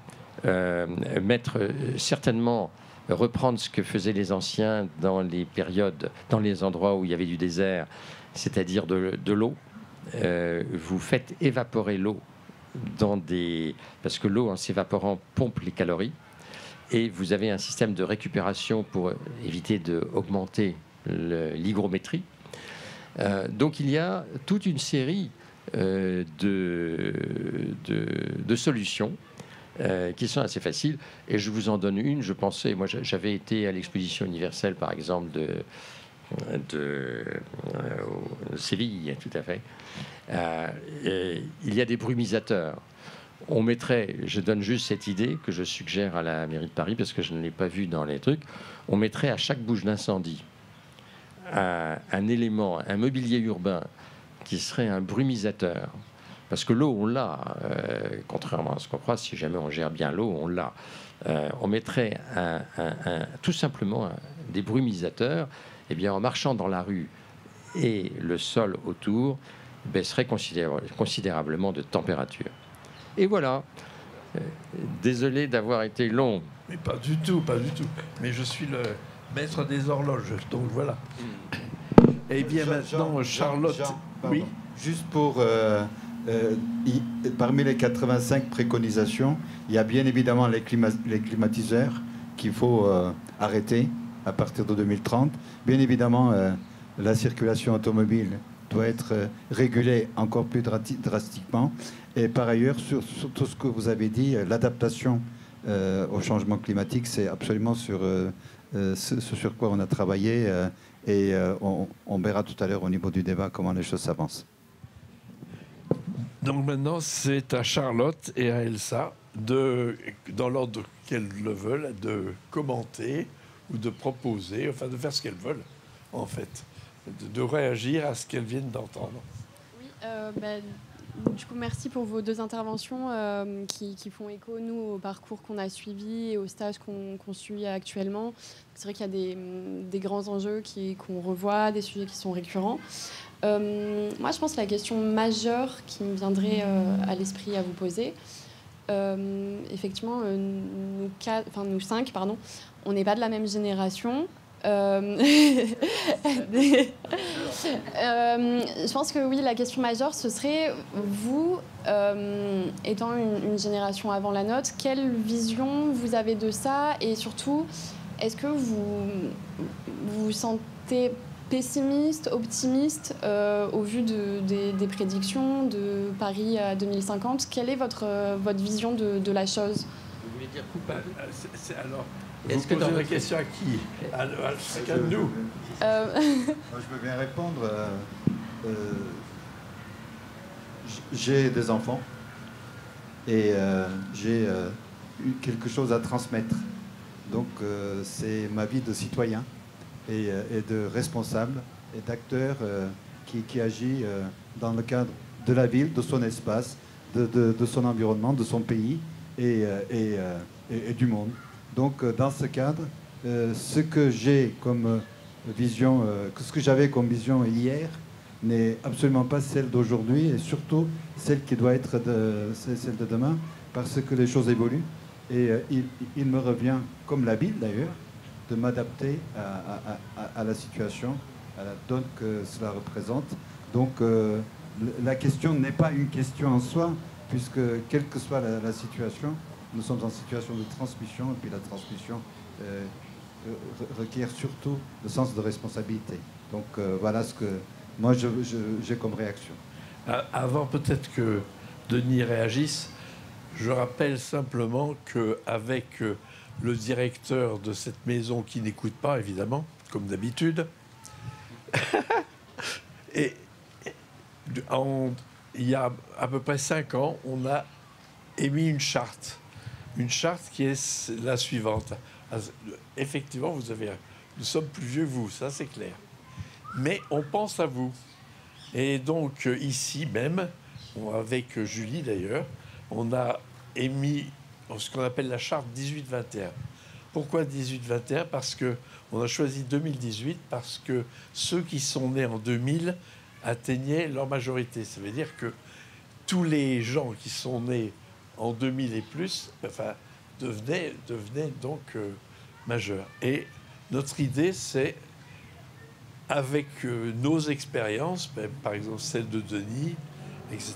mettre certainement reprendre ce que faisaient les anciens dans les périodes, dans les endroits où il y avait du désert, c'est-à-dire de l'eau. Vous faites évaporer l'eau parce que l'eau, en s'évaporant, pompe les calories. Et vous avez un système de récupération pour éviter d'augmenter l'hygrométrie. Donc il y a toute une série de solutions qui sont assez faciles. Et je vous en donne une. Je pensais, moi j'avais été à l'exposition universelle, par exemple, de Séville, tout à fait. Il y a des brumisateurs. On mettrait, je donne juste cette idée que je suggère à la mairie de Paris parce que je ne l'ai pas vu dans les trucs, on mettrait à chaque bouche d'incendie un élément, un mobilier urbain qui serait un brumisateur. Parce que l'eau, on l'a, contrairement à ce qu'on croit, si jamais on gère bien l'eau, on l'a. On mettrait tout simplement des brumisateurs, et bien en marchant dans la rue et le sol autour baisserait considérablement de température. Et voilà. Désolé d'avoir été long. Mais pas du tout, pas du tout. Mais je suis le maître des horloges, donc voilà. Et bien maintenant, Charlotte... oui. Juste pour... parmi les 85 préconisations, il y a bien évidemment les climatiseurs qu'il faut arrêter à partir de 2030. Bien évidemment, la circulation automobile doit être régulée encore plus drastiquement. Et par ailleurs, sur tout ce que vous avez dit, l'adaptation au changement climatique, c'est absolument ce sur quoi on a travaillé. Et on verra tout à l'heure au niveau du débat comment les choses s'avancent. Donc maintenant, c'est à Charlotte et à Elsa, dans l'ordre qu'elles le veulent, de commenter ou de proposer, enfin de faire ce qu'elles veulent, en fait, de réagir à ce qu'elles viennent d'entendre. Oui, du coup, merci pour vos deux interventions qui font écho, nous, au parcours qu'on a suivi et au stage qu'on suit actuellement. C'est vrai qu'il y a des grands enjeux qu'on revoit, des sujets qui sont récurrents. Moi, je pense que la question majeure qui me viendrait à l'esprit à vous poser, effectivement, nous cinq, on n'est pas de la même génération. Je pense que oui, la question majeure, ce serait, vous, étant une génération avant la nôtre, quelle vision vous avez de ça? Et surtout, est-ce que vous vous sentez pessimiste, optimiste au vu des prédictions de Paris à 2050? Quelle est votre vision de la chose? Vous voulez dire coupable? Alors, vous posez la question à qui? À chacun de nous. Je veux bien répondre. J'ai des enfants et j'ai eu quelque chose à transmettre. Donc, c'est ma vie de citoyen et de responsable et d'acteur qui agit dans le cadre de la ville, de son espace, de son environnement, de son pays et du monde. Donc, dans ce cadre, ce que j'ai comme vision, ce que j'avais comme vision hier n'est absolument pas celle d'aujourd'hui et surtout celle qui doit être celle de demain parce que les choses évoluent. Et il me revient, comme la ville d'ailleurs, de m'adapter à la situation, à la donne que cela représente. Donc, la question n'est pas une question en soi, puisque quelle que soit la situation, nous sommes en situation de transmission, et puis la transmission requiert surtout le sens de responsabilité. Donc voilà ce que moi j'ai comme réaction. Avant peut-être que Denis réagisse, je rappelle simplement qu'avec le directeur de cette maison qui n'écoute pas, évidemment, comme d'habitude, et il y a à peu près 5 ans, on a émis une charte qui est la suivante. Effectivement, nous sommes plus vieux que vous, ça c'est clair. Mais on pense à vous. Et donc ici même, avec Julie d'ailleurs, on a émis ce qu'on appelle la charte 18-21. Pourquoi 18-21? Parce qu'on a choisi 2018 parce que ceux qui sont nés en 2000 atteignaient leur majorité. Ça veut dire que tous les gens qui sont nés en 2000 et plus, devenaient donc majeur. Et notre idée, c'est, avec nos expériences, par exemple celle de Denis, etc.,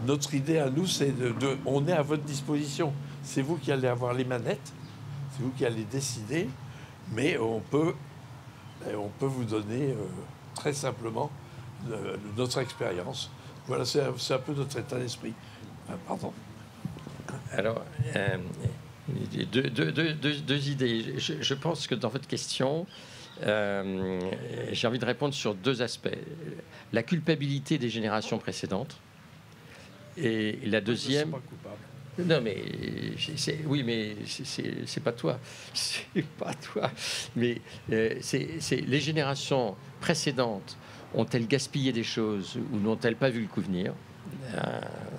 notre idée à nous, c'est on est à votre disposition. C'est vous qui allez avoir les manettes, c'est vous qui allez décider, mais on peut vous donner très simplement notre expérience. Voilà, c'est un peu notre état d'esprit. Pardon. Alors, deux idées. Je pense que dans votre question, j'ai envie de répondre sur deux aspects. La culpabilité des générations précédentes et la deuxième... Je ne suis pas coupable. Non, mais oui, mais c'est pas toi, c'est pas toi. Mais c'est les générations précédentes ont-elles gaspillé des choses ou n'ont-elles pas vu le coup venir?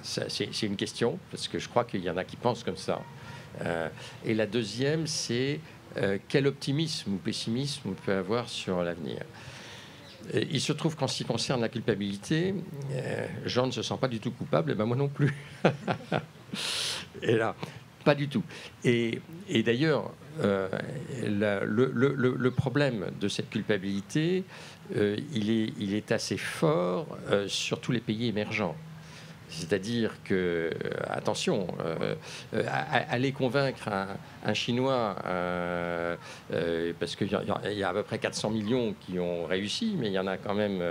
C'est une question parce que je crois qu'il y en a qui pensent comme ça. Et la deuxième, c'est quel optimisme ou pessimisme on peut avoir sur l'avenir. Il se trouve qu'en ce qui concerne la culpabilité, Jean ne se sent pas du tout coupable, et ben moi non plus. Et là, pas du tout. Et d'ailleurs, le problème de cette culpabilité, il est assez fort sur tous les pays émergents. C'est-à-dire que, attention, aller convaincre un Chinois, parce qu'il y a à peu près 400 millions qui ont réussi, mais il y en a quand même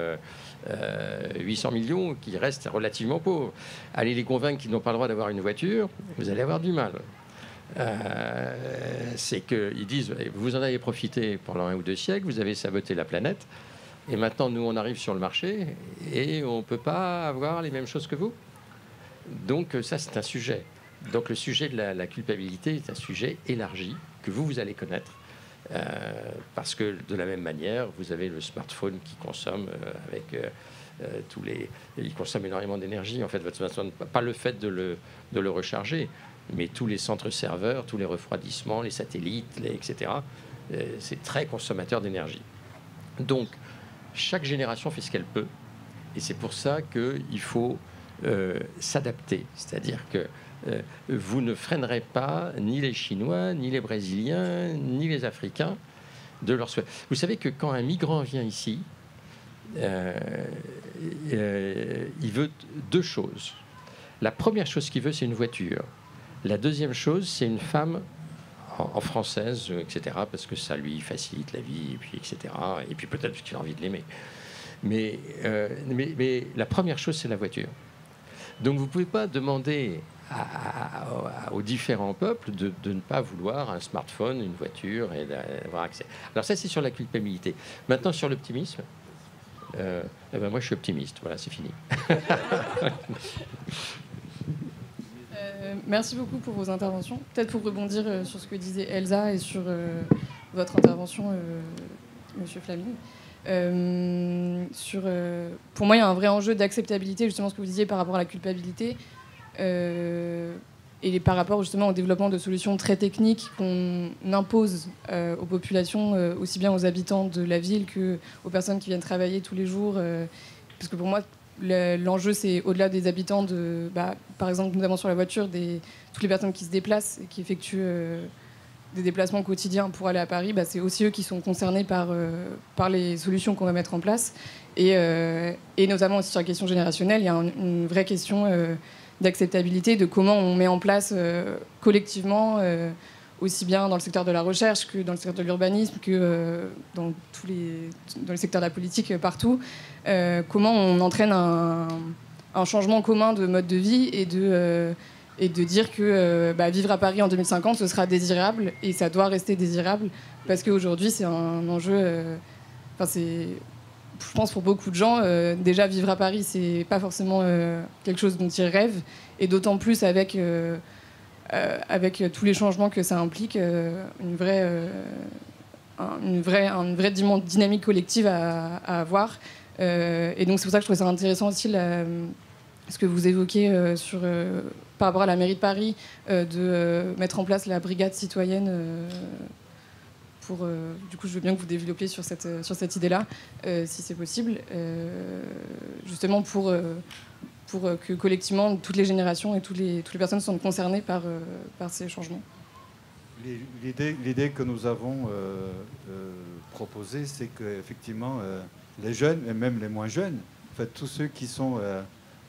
800 millions qui restent relativement pauvres. Aller les convaincre qu'ils n'ont pas le droit d'avoir une voiture, vous allez avoir du mal. C'est qu'ils disent, vous en avez profité pendant 1 ou 2 siècles, vous avez saboté la planète, et maintenant, nous, on arrive sur le marché et on ne peut pas avoir les mêmes choses que vous. Donc ça, c'est un sujet. Donc le sujet de la culpabilité est un sujet élargi que vous allez connaître. Parce que de la même manière, vous avez le smartphone qui consomme il consomme énormément d'énergie. En fait, votre smartphone, pas le fait de le recharger, mais tous les centres serveurs, tous les refroidissements, les satellites, etc. C'est très consommateur d'énergie. Donc, chaque génération fait ce qu'elle peut. Et c'est pour ça qu'il faut s'adapter. C'est-à-dire que vous ne freinerez pas ni les Chinois, ni les Brésiliens, ni les Africains de leur souhait. Vous savez que quand un migrant vient ici, il veut 2 choses. La première chose qu'il veut, c'est une voiture. La deuxième chose, c'est une femme en française, etc., parce que ça lui facilite la vie, et puis, etc., et puis peut-être parce qu'il a envie de l'aimer. Mais la première chose, c'est la voiture. Donc vous ne pouvez pas demander aux différents peuples de ne pas vouloir un smartphone, une voiture et d'avoir accès. Alors ça, c'est sur la culpabilité. Maintenant, sur l'optimisme, moi, je suis optimiste. Voilà, c'est fini. Merci beaucoup pour vos interventions. Peut-être pour rebondir sur ce que disait Elsa et sur votre intervention, Monsieur Flaming. Pour moi, il y a un vrai enjeu d'acceptabilité, justement ce que vous disiez par rapport à la culpabilité, et par rapport justement au développement de solutions très techniques qu'on impose aux populations, aussi bien aux habitants de la ville qu'aux personnes qui viennent travailler tous les jours. Parce que pour moi, l'enjeu, c'est au-delà des habitants, par exemple, notamment sur la voiture, toutes les personnes qui se déplacent et qui effectuent des déplacements quotidiens pour aller à Paris, c'est aussi eux qui sont concernés par les solutions qu'on va mettre en place. Et notamment aussi sur la question générationnelle, il y a une vraie question d'acceptabilité, de comment on met en place collectivement, aussi bien dans le secteur de la recherche que dans le secteur de l'urbanisme, que dans le secteur de la politique, partout, comment on entraîne un changement commun de mode de vie et de dire que vivre à Paris en 2050, ce sera désirable, et ça doit rester désirable, parce qu'aujourd'hui, c'est un enjeu... je pense pour beaucoup de gens, déjà vivre à Paris, c'est pas forcément quelque chose dont ils rêvent, et d'autant plus avec tous les changements que ça implique, une vraie dynamique collective à avoir. Et donc c'est pour ça que je trouvais ça intéressant aussi ce que vous évoquez par rapport à la mairie de Paris, de mettre en place la brigade citoyenne. Du coup, je veux bien que vous développiez sur cette idée-là, si c'est possible, justement pour que collectivement, toutes les générations et toutes les personnes soient concernées par ces changements. L'idée que nous avons proposée, c'est qu'effectivement, les jeunes, et même les moins jeunes, en fait, tous ceux qui sont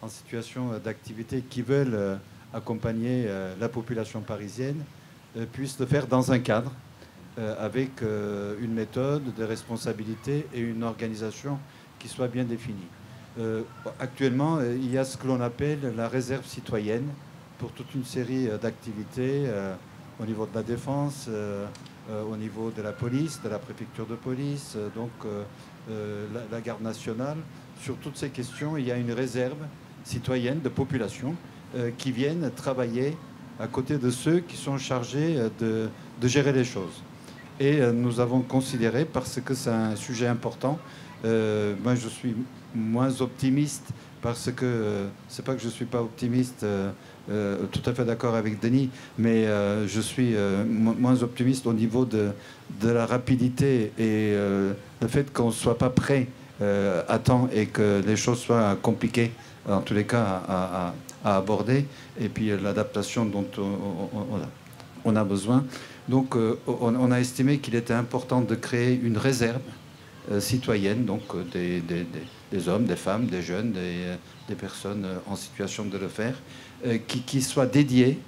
en situation d'activité, qui veulent accompagner la population parisienne, puissent le faire dans un cadre, avec une méthode, des responsabilités et une organisation qui soit bien définie. Actuellement, il y a ce que l'on appelle la réserve citoyenne pour toute une série d'activités au niveau de la défense, au niveau de la police, de la préfecture de police, donc la garde nationale. Sur toutes ces questions, il y a une réserve citoyenne de population qui viennent travailler à côté de ceux qui sont chargés de gérer les choses. Et nous avons considéré, parce que c'est un sujet important, moi je suis moins optimiste, parce que c'est pas que je suis pas optimiste, tout à fait d'accord avec Denis, mais je suis moins optimiste au niveau de la rapidité et le fait qu'on ne soit pas prêt à temps et que les choses soient compliquées, en tous les cas, à aborder, et puis l'adaptation dont on a besoin. Donc on a estimé qu'il était important de créer une réserve citoyenne, donc des hommes, des femmes, des jeunes, des personnes en situation de le faire, qui soit dédiée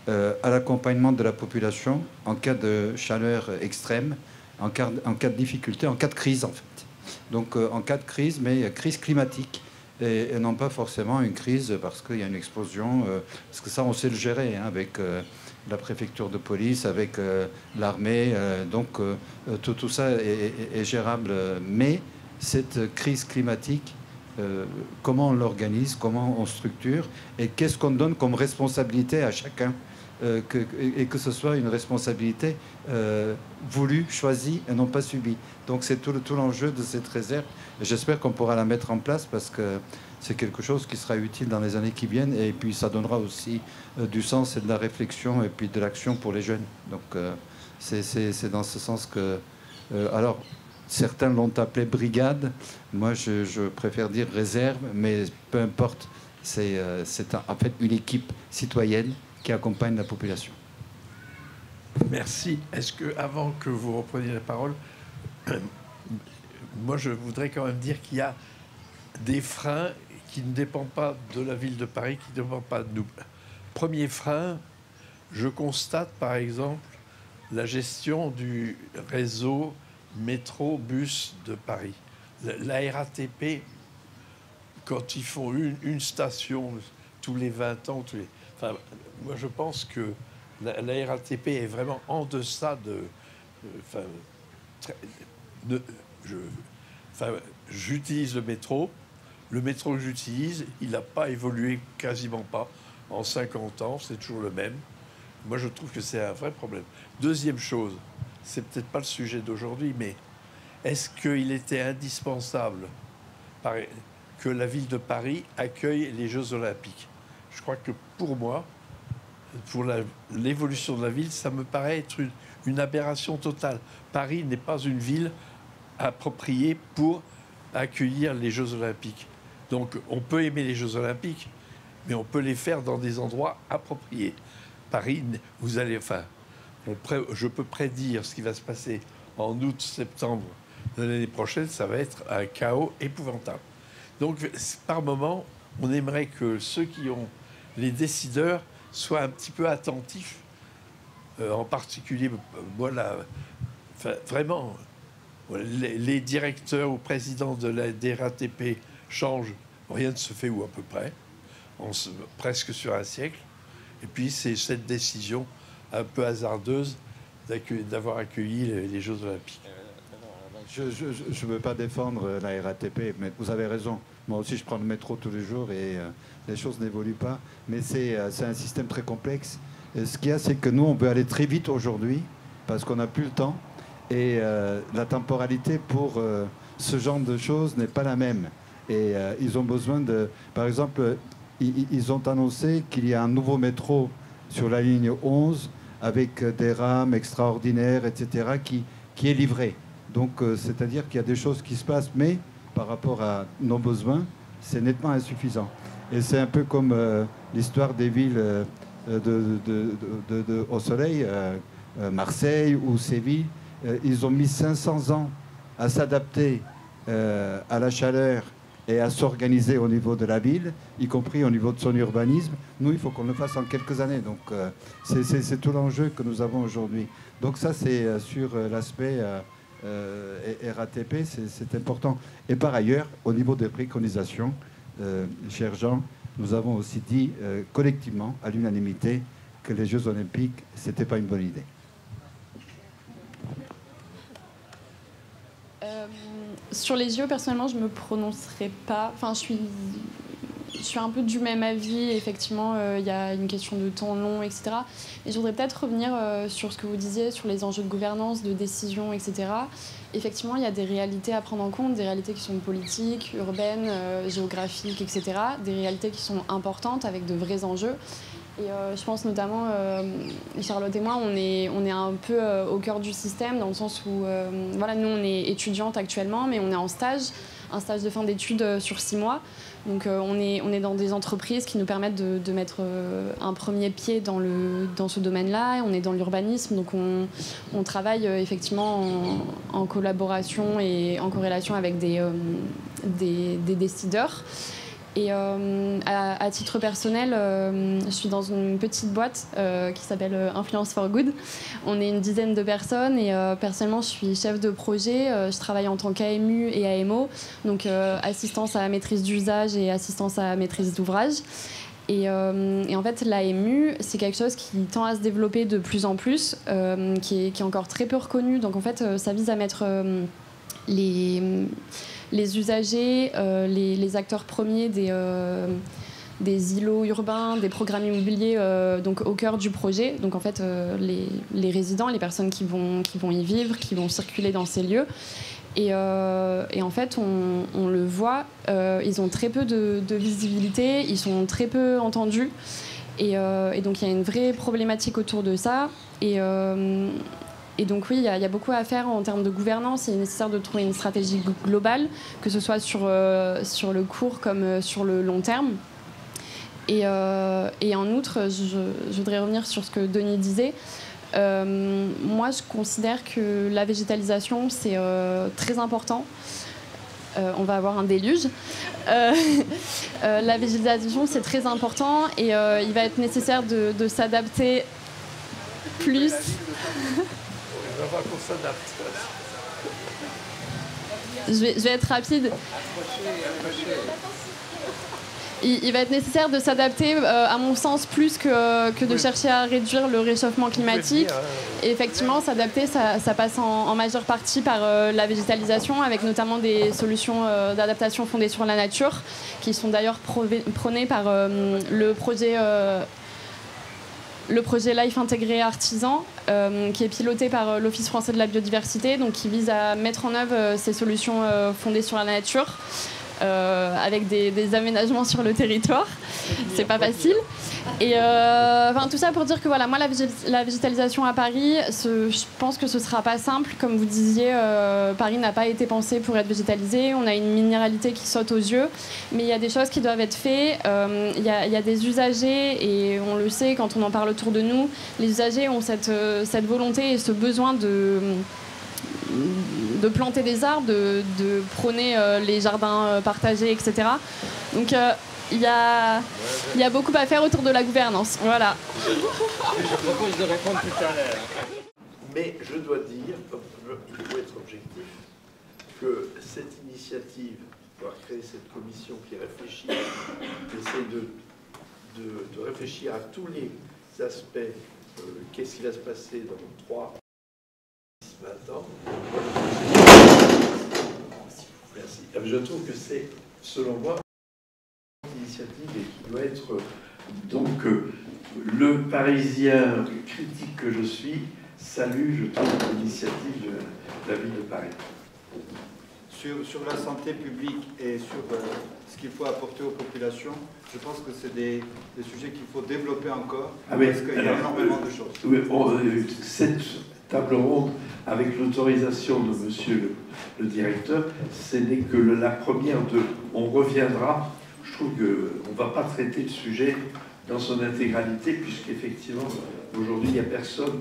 à l'accompagnement de la population en cas de chaleur extrême, en cas de difficulté, en cas de crise en fait. Donc en cas de crise, mais crise climatique. Et non pas forcément une crise parce qu'il y a une explosion, parce que ça on sait le gérer hein, avec la préfecture de police, avec l'armée, donc tout ça est gérable. Mais cette crise climatique, comment on l'organise, comment on structure, et qu'est-ce qu'on donne comme responsabilité à chacun, et que ce soit une responsabilité voulue, choisie et non pas subie. Donc c'est tout l'enjeu de cette réserve. J'espère qu'on pourra la mettre en place parce que c'est quelque chose qui sera utile dans les années qui viennent et puis ça donnera aussi du sens et de la réflexion et puis de l'action pour les jeunes. Donc c'est dans ce sens que... alors, certains l'ont appelé brigade. Moi, je préfère dire réserve, mais peu importe. C'est en fait une équipe citoyenne qui accompagne la population. Merci. Est-ce que, avant que vous repreniez la parole, moi, je voudrais quand même dire qu'il y a des freins qui ne dépendent pas de la ville de Paris, qui ne dépendent pas de nous. Premier frein, je constate, par exemple, la gestion du réseau métro-bus de Paris. La RATP, quand ils font une station tous les 20 ans, enfin, moi, je pense que la RATP est vraiment en deçà j'utilise le métro. Le métro que j'utilise, il n'a pas évolué quasiment pas en 50 ans. C'est toujours le même. Moi, je trouve que c'est un vrai problème. Deuxième chose, c'est peut-être pas le sujet d'aujourd'hui, mais est-ce qu'il était indispensable que la ville de Paris accueille les Jeux Olympiques? Je crois que pour moi, pour l'évolution de la ville, ça me paraît être une aberration totale. Paris n'est pas une ville appropriée pour accueillir les Jeux Olympiques. Donc on peut aimer les Jeux Olympiques, mais on peut les faire dans des endroits appropriés. Paris, vous allez, enfin, je peux prédire ce qui va se passer en août, septembre de l'année prochaine, ça va être un chaos épouvantable. Donc par moment, on aimerait que ceux qui ont les décideurs soient un petit peu attentifs, en particulier, voilà, enfin, vraiment, les directeurs ou présidents de la RATP changent, rien ne se fait ou à peu près, presque sur un siècle. Et puis c'est cette décision un peu hasardeuse d'avoir accueilli les Jeux Olympiques. Je ne veux pas défendre la RATP, mais vous avez raison. Moi aussi, je prends le métro tous les jours et les choses n'évoluent pas. Mais c'est un système très complexe. Et ce qu'il y a, c'est que nous, on peut aller très vite aujourd'hui parce qu'on n'a plus le temps. Et la temporalité pour ce genre de choses n'est pas la même. Et ils ont besoin de... Par exemple, ils ont annoncé qu'il y a un nouveau métro sur la ligne 11 avec des rames extraordinaires, etc., qui est livré. Donc, c'est-à-dire qu'il y a des choses qui se passent, mais par rapport à nos besoins, c'est nettement insuffisant. Et c'est un peu comme l'histoire des villes au soleil. Marseille ou Séville, ils ont mis 500 ans à s'adapter à la chaleur et à s'organiser au niveau de la ville, y compris au niveau de son urbanisme. Nous, il faut qu'on le fasse en quelques années. Donc, c'est tout l'enjeu que nous avons aujourd'hui. Donc ça, c'est sur l'aspect RATP, c'est important. Et par ailleurs, au niveau des préconisations, cher Jean, nous avons aussi dit collectivement, à l'unanimité, que les Jeux Olympiques, ce n'était pas une bonne idée. Sur les JO, personnellement, je ne me prononcerai pas. Enfin, je suis un peu du même avis. Effectivement, il y a une question de temps long, etc. Et je voudrais peut-être revenir sur ce que vous disiez, sur les enjeux de gouvernance, de décision, etc. Effectivement, il y a des réalités à prendre en compte, des réalités qui sont politiques, urbaines, géographiques, etc. Des réalités qui sont importantes, avec de vrais enjeux. Et je pense notamment, Charlotte et moi, on est un peu au cœur du système, dans le sens où, voilà, nous, on est étudiantes actuellement, mais on est en stage, un stage de fin d'études sur 6 mois. Donc on est dans des entreprises qui nous permettent de mettre un premier pied dans ce domaine-là. On est dans l'urbanisme, donc on travaille effectivement en collaboration et en corrélation avec des décideurs. Et à titre personnel, je suis dans une petite boîte qui s'appelle Influence for Good. On est une dizaine de personnes et personnellement, je suis chef de projet. Je travaille en tant qu'AMU et AMO, donc assistance à la maîtrise d'usage et assistance à la maîtrise d'ouvrage. Et en fait, l'AMU, c'est quelque chose qui tend à se développer de plus en plus, qui est encore très peu reconnu. Donc en fait, ça vise à mettre les usagers, les acteurs premiers des îlots urbains, des programmes immobiliers donc au cœur du projet. Donc en fait, les résidents, les personnes qui vont y vivre, qui vont circuler dans ces lieux. Et en fait, on le voit, ils ont très peu de visibilité, ils sont très peu entendus. Et donc il y a une vraie problématique autour de ça. Et donc oui, il y a beaucoup à faire en termes de gouvernance. Il est nécessaire de trouver une stratégie globale, que ce soit sur le court comme sur le long terme. Et en outre, je voudrais revenir sur ce que Denis disait. Moi, je considère que la végétalisation, c'est très important. On va avoir un déluge. La végétalisation, c'est très important et il va être nécessaire de s'adapter plus. Je vais être rapide. Il va être nécessaire de s'adapter, à mon sens, plus que de chercher à réduire le réchauffement climatique. Et effectivement, s'adapter, ça passe en majeure partie par la végétalisation, avec notamment des solutions d'adaptation fondées sur la nature, qui sont d'ailleurs prônées par le projet Life Intégré Artisan, qui est piloté par l'Office français de la biodiversité, donc qui vise à mettre en œuvre ces solutions fondées sur la nature, avec des aménagements sur le territoire. C'est pas facile. Et tout ça pour dire que voilà, moi la végétalisation à Paris, je pense que ce sera pas simple. Comme vous disiez, Paris n'a pas été pensé pour être végétalisé. On a une minéralité qui saute aux yeux, mais il y a des choses qui doivent être faites. Il y a des usagers, et on le sait quand on en parle autour de nous, les usagers ont cette volonté et ce besoin de planter des arbres, de prôner les jardins partagés, etc. Donc il y a beaucoup à faire autour de la gouvernance. Voilà. Je propose de répondre tout à l'heure. Mais je dois dire, il faut être objectif, que cette initiative, d'avoir créé cette commission qui réfléchit, qui essaie de réfléchir à tous les aspects, qu'est-ce qui va se passer dans 3, 20 ans. Merci. Je trouve que c'est, selon moi, une initiative et qui doit être donc le Parisien critique que je suis salue, je trouve, l'initiative de la ville de Paris. Sur la santé publique et sur ce qu'il faut apporter aux populations, je pense que c'est des sujets qu'il faut développer encore, parce qu'il y a énormément de choses. Oui, cette table ronde, avec l'autorisation de monsieur le directeur, ce n'est que la première de... On reviendra. Je trouve qu'on ne va pas traiter le sujet dans son intégralité, puisqu'effectivement, aujourd'hui, il n'y a personne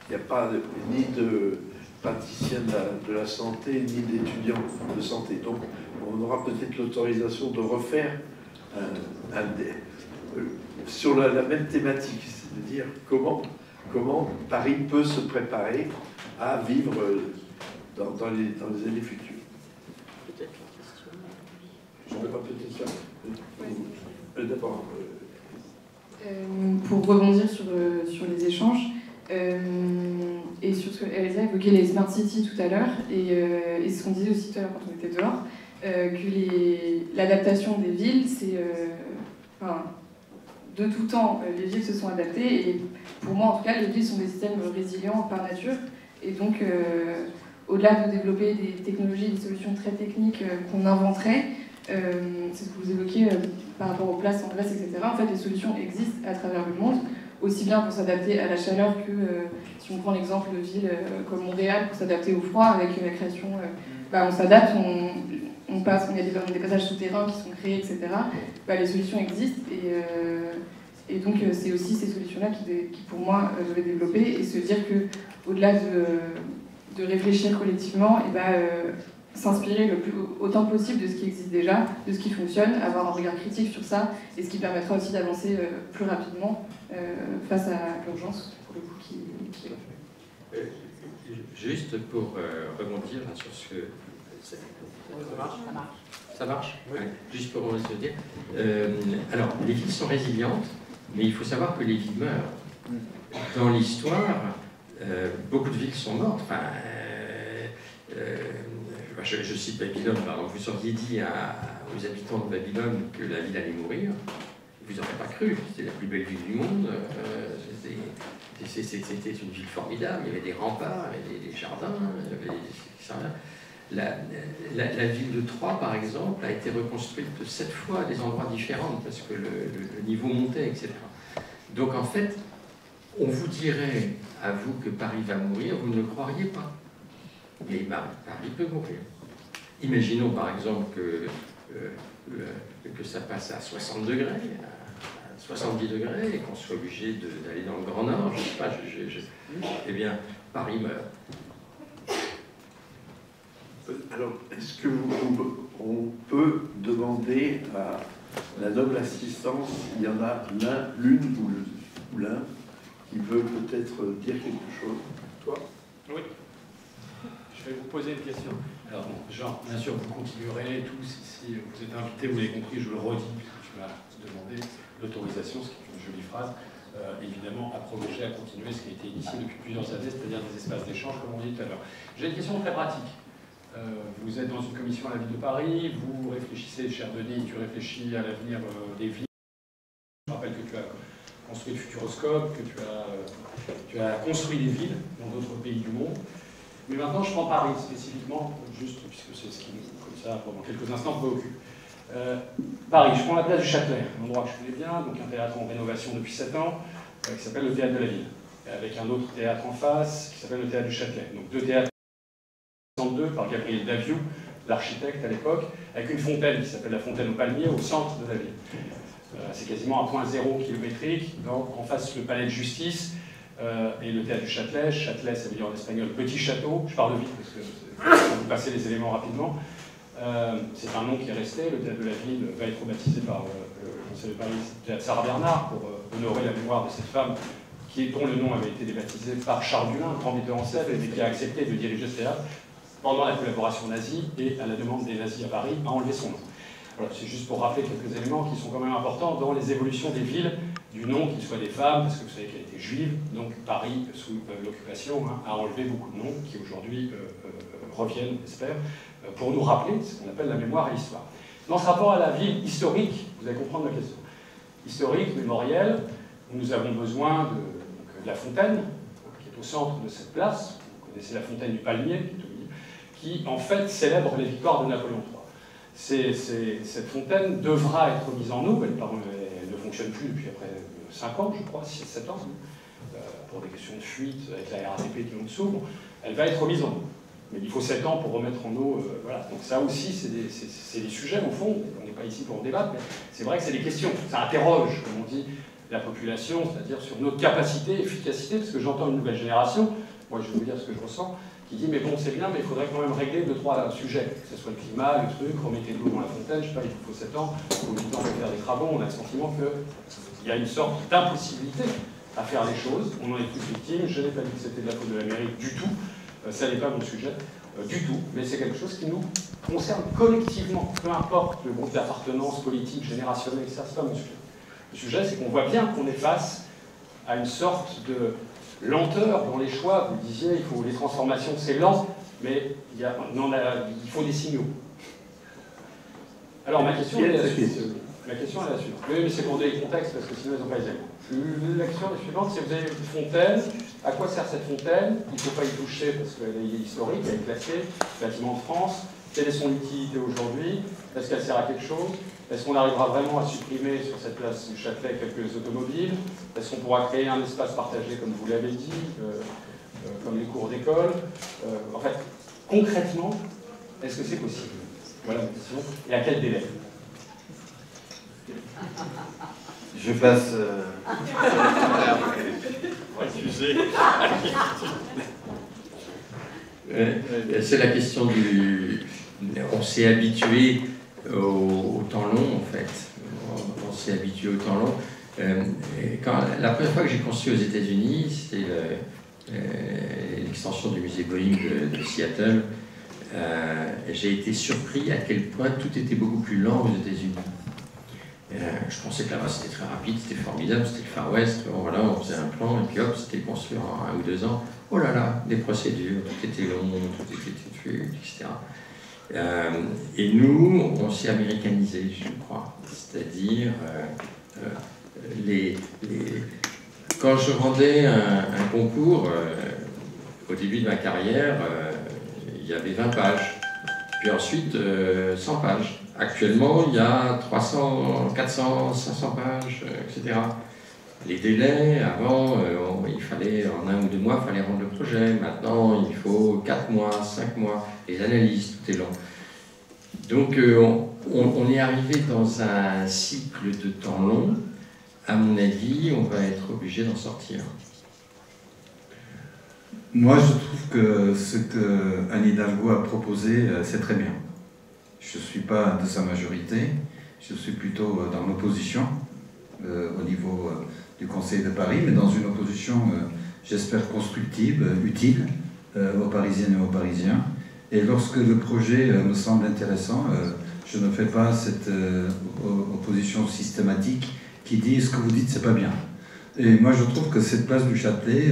Il n'y a pas ni de praticien de la santé, ni d'étudiants de santé. Donc, on aura peut-être l'autorisation de refaire sur la même thématique, c'est-à-dire comment Paris peut se préparer à vivre dans les années futures. Peut-être la question. Je peux pas peut-être faire. D'abord. Pour rebondir sur les échanges et sur ce qu'Elsa évoquait les smart cities tout à l'heure et ce qu'on disait aussi tout à l'heure quand on était dehors, que l'adaptation des villes, c'est de tout temps, les villes se sont adaptées et pour moi en tout cas les villes sont des systèmes résilients par nature et donc au-delà de développer des technologies, des solutions très techniques qu'on inventerait, c'est ce que vous évoquiez par rapport aux places en Grèce, etc. En fait, les solutions existent à travers le monde, aussi bien pour s'adapter à la chaleur que, si on prend l'exemple de villes comme Montréal, pour s'adapter au froid, avec la création, on s'adapte, on passe, il y a des passages souterrains qui sont créés, etc. Les solutions existent, et donc c'est aussi ces solutions-là qui, pour moi, doivent être développées, et se dire qu'au-delà de réfléchir collectivement, s'inspirer autant possible de ce qui existe déjà, de ce qui fonctionne, avoir un regard critique sur ça, et ce qui permettra aussi d'avancer plus rapidement face à l'urgence, pour le coup, qui est là. Juste pour rebondir sur ce que... Ça marche oui. Ouais. Juste pour rebondir sur ce que dire. Alors, les villes sont résilientes, mais il faut savoir que les villes meurent. Dans l'histoire, beaucoup de villes sont mortes. Enfin, je cite Babylone, par exemple. Vous auriez dit aux habitants de Babylone que la ville allait mourir, vous n'aurez pas cru. C'était la plus belle ville du monde. C'était une ville formidable. Il y avait des remparts, il y avait des jardins, il y avait la ville de Troyes, par exemple, a été reconstruite 7 fois à des endroits différents parce que le niveau montait, etc. Donc en fait, on vous dirait à vous que Paris va mourir, vous ne le croiriez pas. Mais Paris peut mourir. Imaginons par exemple que ça passe à 60 degrés, à 70 degrés, et qu'on soit obligé d'aller dans le Grand Nord, je ne sais pas, eh bien, Paris meurt. Alors, est-ce qu'on peut demander à la noble assistance, il y en a l'une ou l'un, qui veut peut-être dire quelque chose? Toi? Oui. Je vais vous poser une question. Alors, Jean, bien sûr, vous continuerez tous. Si vous êtes invité, vous l'avez compris, je le redis, puisque tu m'as demandé l'autorisation, ce qui est une jolie phrase, évidemment, à prolonger, à continuer ce qui a été initié depuis plusieurs années, c'est-à-dire des espaces d'échange, comme on dit tout à l'heure. J'ai une question très pratique. Vous êtes dans une commission à la ville de Paris, vous réfléchissez, cher Denis, tu réfléchis à l'avenir des villes. Je rappelle que tu as construit le Futuroscope, que tu as construit des villes dans d'autres pays du monde. Mais maintenant, je prends Paris spécifiquement, juste puisque c'est ce qui nous, comme ça, pendant quelques instants, préoccupe. Paris, je prends la place du Châtelet, un endroit que je connais bien, donc un théâtre en rénovation depuis 7 ans, qui s'appelle le Théâtre de la Ville, avec un autre théâtre en face, qui s'appelle le Théâtre du Châtelet. Donc 2 théâtres par Gabriel Daviou, l'architecte à l'époque, avec une fontaine qui s'appelle la Fontaine aux Palmiers au centre de la ville. C'est quasiment un point zéro kilométrique, en face le palais de justice et le théâtre du Châtelet. Châtelet, ça veut dire en espagnol petit château. Je parle vite parce que vous passez les éléments rapidement. C'est un nom qui est resté. Le théâtre de la ville va être rebaptisé par le Conseil de Paris, le théâtre Sarah Bernard, pour honorer la mémoire de cette femme dont le nom avait été débaptisé par Charles Dulin, un grand metteur en scène, et qui a accepté de diriger ce théâtre pendant la collaboration nazie et à la demande des nazis à Paris, a enlevé son nom. Voilà, c'est juste pour rappeler quelques éléments qui sont quand même importants dans les évolutions des villes, du nom, qu'il soit des femmes, parce que vous savez qu'elle était juive, donc Paris, sous l'occupation, a enlevé beaucoup de noms qui aujourd'hui reviennent, j'espère, pour nous rappeler ce qu'on appelle la mémoire et l'histoire. Dans ce rapport à la ville historique, vous allez comprendre la question. Historique, mémorielle, nous avons besoin de la fontaine, qui est au centre de cette place. Vous connaissez la fontaine du Palmier, qui en fait célèbre les victoires de Napoléon III. Cette fontaine devra être mise en eau, elle ne fonctionne plus depuis après 5 ans, je crois, 6-7 ans, pour des questions de fuite avec la RATP qui est en dessous. Bon, elle va être remise en eau. Mais il faut 7 ans pour remettre en eau. Voilà. Donc ça aussi, c'est des sujets, au fond, on n'est pas ici pour en débattre, mais c'est vrai que c'est des questions, ça interroge, comme on dit, la population, c'est-à-dire sur notre capacité, efficacité, parce que j'entends une nouvelle génération, moi je vais vous dire ce que je ressens, qui dit mais bon c'est bien, mais il faudrait quand même régler 2-3 sujets, que ce soit le climat, le truc, remettez de l'eau dans la fontaine, je sais pas, il vous faut 7 ans, il faut 8 ans pour faire des travaux, on a le sentiment qu'il y a une sorte d'impossibilité à faire les choses, on en est tous victimes, je n'ai pas dit que c'était de la faute de l'Amérique du tout, ça n'est pas mon sujet, du tout, mais c'est quelque chose qui nous concerne collectivement, peu importe le groupe d'appartenance politique, générationnel, ça c'est pas mon sujet. Le sujet c'est qu'on voit bien qu'on est face à une sorte de lenteur dans les choix, vous disiez, les transformations c'est lent, mais il faut des signaux. Alors ma question est la suivante. Oui, mais c'est pour des contextes parce que sinon ils n'ont pas les éléments. La question est suivante, si vous avez une fontaine, à quoi sert cette fontaine? Il ne faut pas y toucher parce qu'elle est historique, elle est classée, bâtiment de France. Quelle est son utilité aujourd'hui? Est-ce qu'elle sert à quelque chose? Est-ce qu'on arrivera vraiment à supprimer sur cette place du Châtelet quelques automobiles? Est-ce qu'on pourra créer un espace partagé, comme vous l'avez dit, comme les cours d'école? En fait, concrètement, est-ce que c'est possible? Voilà ma question. Et à quel délai? Je passe... C'est la question du... On s'est habitué au temps long, en fait. On s'est habitué au temps long. La première fois que j'ai conçu aux États-Unis, c'était l'extension du musée Boeing de Seattle. J'ai été surpris à quel point tout était beaucoup plus lent aux États-Unis. Je pensais que là-bas c'était très rapide, c'était formidable, c'était le Far West. Bon, voilà, on faisait un plan et puis hop, c'était construit en 1 ou 2 ans. Oh là là, des procédures, tout était long, tout était têtu, etc. Et nous, on s'est américanisé, je crois. C'est-à-dire, quand je rendais un concours, au début de ma carrière, il y avait 20 pages. Puis ensuite, 100 pages. Actuellement, il y a 300, 400, 500 pages, etc. Les délais, avant, il fallait, en 1 ou 2 mois, il fallait rendre le projet. Maintenant, il faut 4 mois, 5 mois. Les analyses, tout est long. Donc, on est arrivé dans un cycle de temps long. À mon avis, on va être obligé d'en sortir. Moi, je trouve que ce que Anne Hidalgo a proposé, c'est très bien. Je ne suis pas de sa majorité, je suis plutôt dans l'opposition au niveau du Conseil de Paris, mais dans une opposition, j'espère, constructive, utile aux Parisiennes et aux Parisiens. Et lorsque le projet me semble intéressant, je ne fais pas cette opposition systématique qui dit « ce que vous dites, c'est pas bien ». Et moi, je trouve que cette place du Châtelet,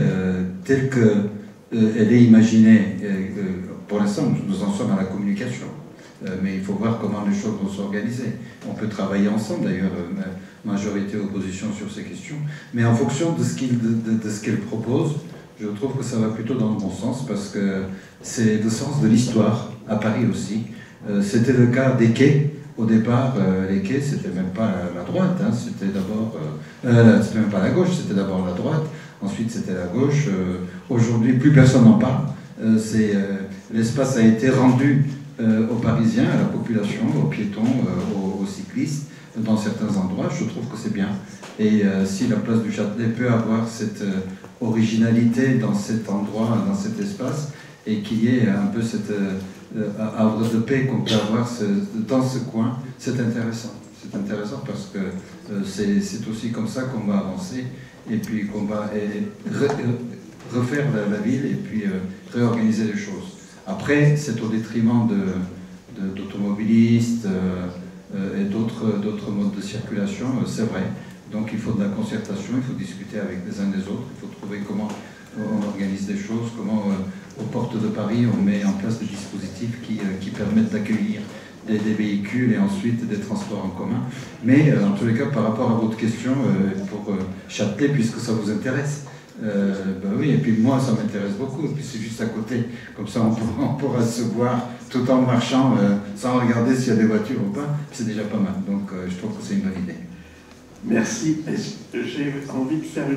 telle qu'elle est imaginée, pour l'instant, nous en sommes à la communication. Mais il faut voir comment les choses vont s'organiser. On peut travailler ensemble, d'ailleurs, majorité opposition sur ces questions. Mais en fonction de ce qu'elle propose, je trouve que ça va plutôt dans le bon sens, parce que c'est le sens de l'histoire, à Paris aussi. C'était le cas des quais. Au départ, les quais, c'était même pas la droite, hein, c'était d'abord... c'était même pas la gauche, c'était d'abord la droite. Ensuite, c'était la gauche. Aujourd'hui, plus personne n'en parle. L'espace a été rendu aux Parisiens, à la population, aux piétons, aux cyclistes, dans certains endroits. Je trouve que c'est bien. Et si la place du Châtelet peut avoir cette originalité dans cet endroit, dans cet espace, et qu'il y ait un peu cette havre de paix qu'on peut avoir dans ce coin, c'est intéressant. C'est intéressant parce que c'est aussi comme ça qu'on va avancer et puis qu'on va refaire la ville et puis réorganiser les choses. Après, c'est au détriment d'automobilistes et d'autres modes de circulation, c'est vrai. Donc il faut de la concertation, il faut discuter avec les uns des autres, il faut trouver comment on organise des choses, comment aux portes de Paris on met en place des dispositifs qui permettent d'accueillir des véhicules et ensuite des transports en commun. Mais en tous les cas, par rapport à votre question, pour Châtelet, puisque ça vous intéresse, ben oui, et puis moi ça m'intéresse beaucoup, et puis c'est juste à côté, comme ça on pourra se voir tout en marchant sans regarder s'il y a des voitures ou pas, c'est déjà pas mal, donc je trouve que c'est une bonne idée. Merci. J'ai envie de faire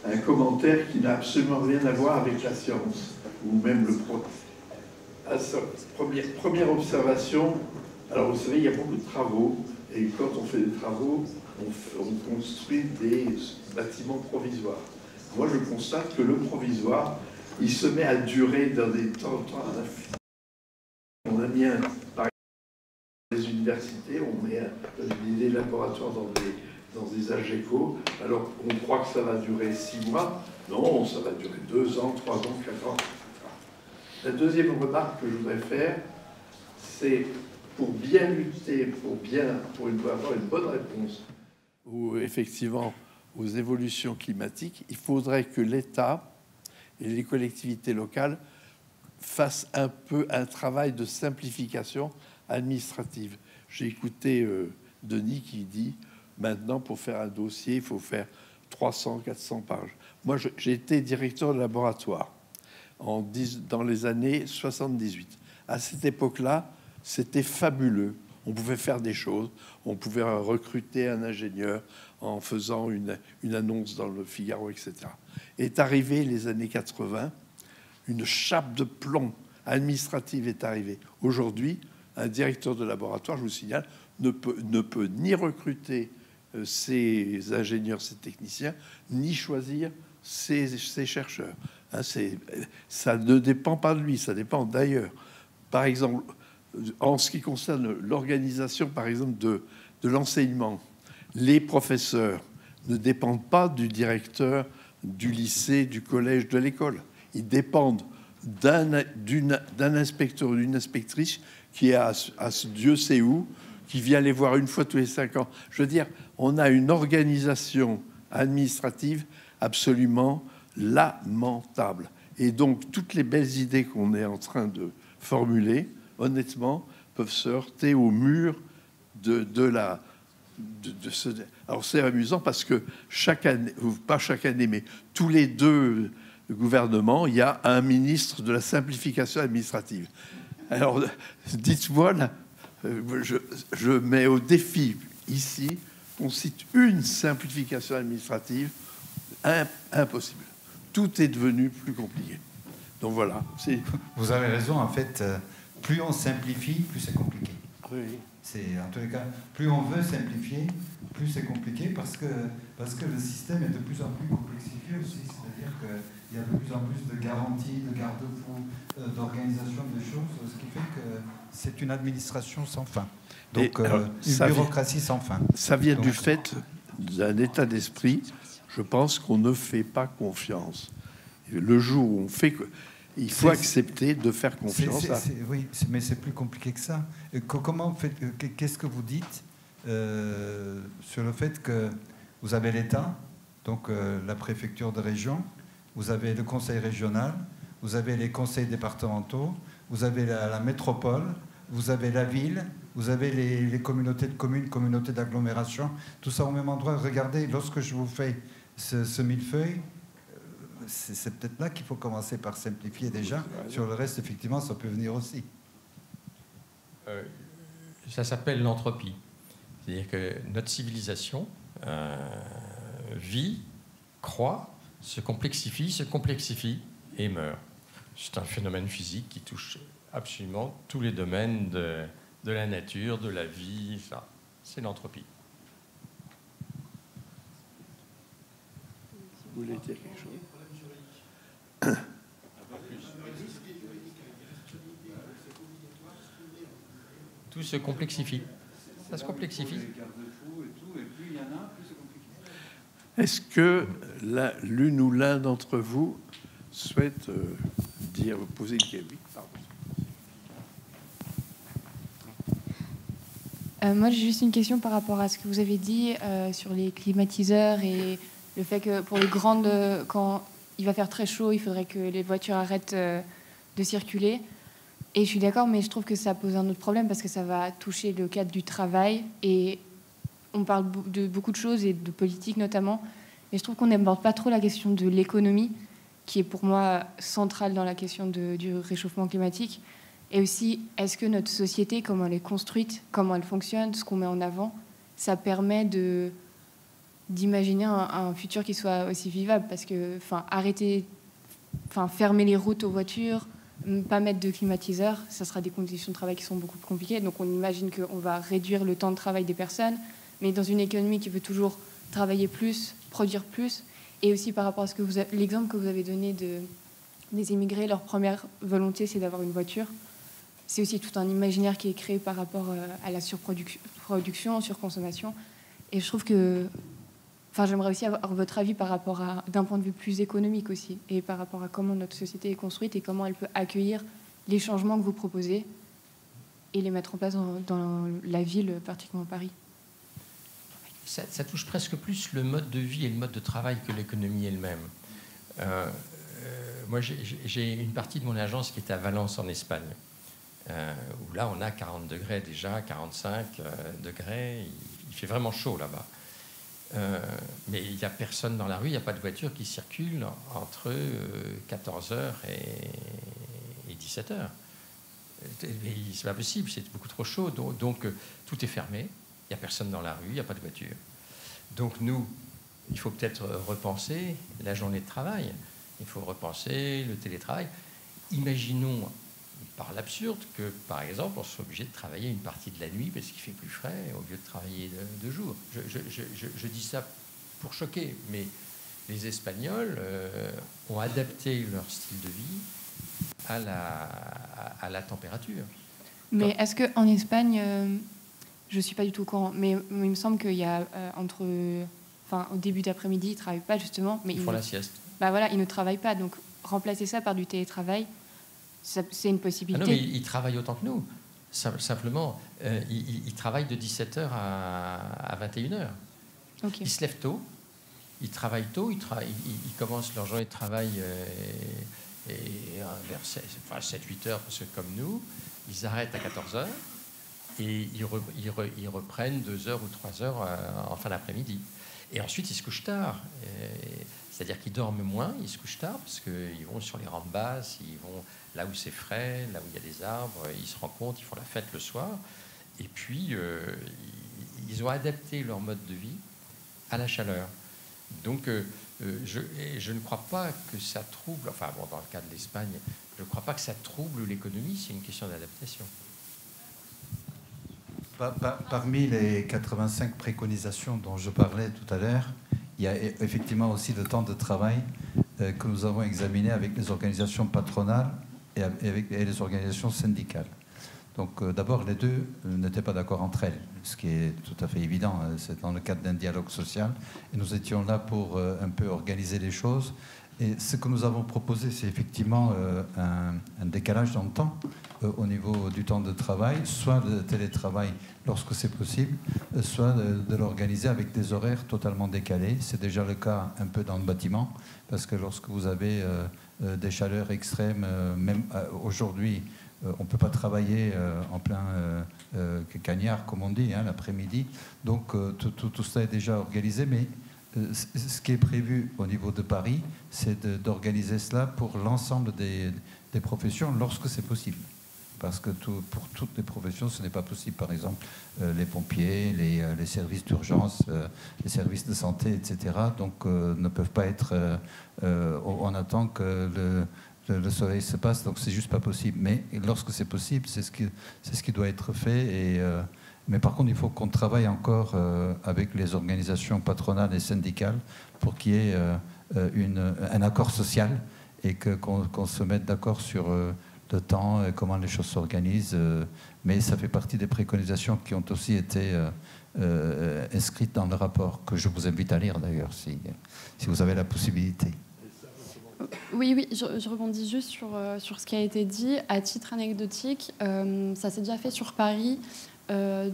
un commentaire qui n'a absolument rien à voir avec la science, ou même première observation. Alors vous savez, il y a beaucoup de travaux, et quand on fait des travaux, on construit des bâtiments provisoires. Moi, je constate que le provisoire, il se met à durer dans des temps infinis. On a mis par exemple, les universités, on met des laboratoires dans des AGECO. Alors, on croit que ça va durer 6 mois. Non, ça va durer 2 ans, 3 ans, 4 ans. La deuxième remarque que je voudrais faire, c'est pour bien lutter, pour avoir une bonne réponse effectivement aux évolutions climatiques, il faudrait que l'État et les collectivités locales fassent un peu un travail de simplification administrative. J'ai écouté Denis qui dit maintenant pour faire un dossier, il faut faire 300, 400 pages. Moi, j'ai été directeur de laboratoire dans les années 78. À cette époque-là, c'était fabuleux. On pouvait faire des choses. On pouvait recruter un ingénieur en faisant une annonce dans le Figaro, etc. Est arrivé les années 80, une chape de plomb administrative est arrivée. Aujourd'hui, un directeur de laboratoire, je vous signale, ne peut ni recruter ses ingénieurs, ses techniciens, ni choisir ses chercheurs. Hein, ça ne dépend pas de lui, ça dépend d'ailleurs. Par exemple, en ce qui concerne l'organisation, par exemple, de l'enseignement, les professeurs ne dépendent pas du directeur du lycée, du collège, de l'école. Ils dépendent d'un inspecteur ou d'une inspectrice qui est à Dieu sait où, qui vient les voir une fois tous les 5 ans. Je veux dire, on a une organisation administrative absolument lamentable. Et donc, toutes les belles idées qu'on est en train de formuler, honnêtement, peuvent se heurter au mur de ce... Alors, c'est amusant parce que chaque année, pas chaque année, mais tous les 2 gouvernements, il y a un ministre de la simplification administrative. Alors, dites-moi, là, je mets au défi ici qu'on cite une simplification administrative. Impossible. Tout est devenu plus compliqué. Donc voilà. Vous avez raison, en fait, plus on simplifie, plus c'est compliqué. Oui. C'est, en tous les cas, plus on veut simplifier, plus c'est compliqué parce que le système est de plus en plus complexifié aussi. C'est-à-dire qu'il y a de plus en plus de garanties, de garde-fous, d'organisation de choses, ce qui fait que c'est une administration sans fin. Donc, une bureaucratie sans fin. Ça vient du fait d'un état d'esprit, je pense, qu'on ne fait pas confiance. Le jour où on fait... Il faut accepter de faire confiance. Oui, mais c'est plus compliqué que ça. Comment vous faites, qu'est-ce que vous dites sur le fait que vous avez l'État, donc la préfecture de région, vous avez le conseil régional, vous avez les conseils départementaux, vous avez la métropole, vous avez la ville, vous avez les communautés de communes, communautés d'agglomération, tout ça au même endroit. Regardez, lorsque je vous fais ce millefeuille, c'est peut-être là qu'il faut commencer par simplifier déjà. Sur le reste, effectivement, ça peut venir aussi. Ça s'appelle l'entropie. C'est-à-dire que notre civilisation vit, croît, se complexifie et meurt. C'est un phénomène physique qui touche absolument tous les domaines de la nature, de la vie. Ça, c'est l'entropie. Vous voulez dire quelque chose ? Tout se complexifie. Ça se complexifie. Est-ce que l'une ou l'un d'entre vous souhaite poser une question ? Moi, j'ai juste une question par rapport à ce que vous avez dit sur les climatiseurs et le fait que pour les grandes, quand il va faire très chaud, il faudrait que les voitures arrêtent de circuler. Et je suis d'accord, mais je trouve que ça pose un autre problème parce que ça va toucher le cadre du travail. Et on parle de beaucoup de choses et de politique notamment. Mais je trouve qu'on n'aborde pas trop la question de l'économie, qui est pour moi centrale dans la question du réchauffement climatique. Et aussi, est-ce que notre société, comment elle est construite, comment elle fonctionne, ce qu'on met en avant, ça permet d'imaginer un futur qui soit aussi vivable, parce que fermer les routes aux voitures, pas mettre de climatiseurs, ça sera des conditions de travail qui sont beaucoup plus compliquées. Donc on imagine qu'on va réduire le temps de travail des personnes, mais dans une économie qui veut toujours travailler plus, produire plus, et aussi par rapport à ce que l'exemple que vous avez donné des immigrés, leur première volonté, c'est d'avoir une voiture. C'est aussi tout un imaginaire qui est créé par rapport à la surproduction, surconsommation. Et je trouve que... Enfin, j'aimerais aussi avoir votre avis par rapport à... d'un point de vue plus économique aussi, et par rapport à comment notre société est construite et comment elle peut accueillir les changements que vous proposez et les mettre en place dans la ville, particulièrement Paris. Ça touche presque plus le mode de vie et le mode de travail que l'économie elle-même. Moi, j'ai une partie de mon agence qui est à Valence, en Espagne, où là, on a 40 degrés déjà, 45 degrés. Il fait vraiment chaud là-bas. Mais il n'y a personne dans la rue, il n'y a pas de voiture qui circule entre 14h et 17h. C'est pas possible, c'est beaucoup trop chaud. Donc tout est fermé, il n'y a personne dans la rue, il n'y a pas de voiture. Donc nous, il faut peut-être repenser la journée de travail. Il faut repenser le télétravail. Imaginons, par l'absurde, que, par exemple, on soit obligé de travailler une partie de la nuit parce qu'il fait plus frais au lieu de travailler de jour. Je dis ça pour choquer, mais les Espagnols ont adapté leur style de vie à la température. Mais est-ce qu'en Espagne, je ne suis pas du tout au courant, mais il me semble qu'il y a au début d'après-midi, ils ne travaillent pas justement. Mais ils font la sieste. Bah voilà, ils ne travaillent pas. Donc remplacer ça par du télétravail, c'est une possibilité. Ah non, mais ils travaillent autant que nous. Simplement, ils travaillent de 17h à 21h. Okay. Ils se lèvent tôt, ils travaillent tôt, ils commencent leur journée de travail vers 7-8 heures, parce que comme nous, ils arrêtent à 14h et ils reprennent 2 heures ou 3 heures en fin d'après-midi. Et ensuite, ils se couchent tard. C'est-à-dire qu'ils dorment moins, ils se couchent tard, parce qu'ils vont sur les rampes basses, ils vont là où c'est frais, là où il y a des arbres, ils se rencontrent, ils font la fête le soir. Et puis, ils ont adapté leur mode de vie à la chaleur. Donc, je ne crois pas que ça trouble, enfin, bon, dans le cas de l'Espagne, je ne crois pas que ça trouble l'économie, c'est une question d'adaptation. Parmi les 85 préconisations dont je parlais tout à l'heure, il y a effectivement aussi le temps de travail que nous avons examiné avec les organisations patronales et les organisations syndicales. Donc d'abord, les deux n'étaient pas d'accord entre elles, ce qui est tout à fait évident. C'est dans le cadre d'un dialogue social. Et nous étions là pour un peu organiser les choses. Et ce que nous avons proposé, c'est effectivement un décalage dans le temps au niveau du temps de travail, soit de télétravail lorsque c'est possible, soit de l'organiser avec des horaires totalement décalés. C'est déjà le cas un peu dans le bâtiment, parce que lorsque vous avez des chaleurs extrêmes, même aujourd'hui, on ne peut pas travailler en plein cagnard, comme on dit, l'après-midi. Donc tout ça est déjà organisé, mais ce qui est prévu au niveau de Paris, c'est d'organiser cela pour l'ensemble des professions lorsque c'est possible. Parce que pour toutes les professions, ce n'est pas possible. Par exemple, les pompiers, les services d'urgence, les services de santé, etc. Donc, ne peuvent pas être... on attend que le soleil se passe, donc c'est juste pas possible. Mais lorsque c'est possible, c'est ce qui doit être fait. Mais par contre, il faut qu'on travaille encore avec les organisations patronales et syndicales pour qu'il y ait un accord social et qu'on se mette d'accord sur le temps, comment les choses s'organisent. Mais ça fait partie des préconisations qui ont aussi été inscrites dans le rapport, que je vous invite à lire d'ailleurs, si vous avez la possibilité. Oui, je rebondis juste sur ce qui a été dit. À titre anecdotique, ça s'est déjà fait sur Paris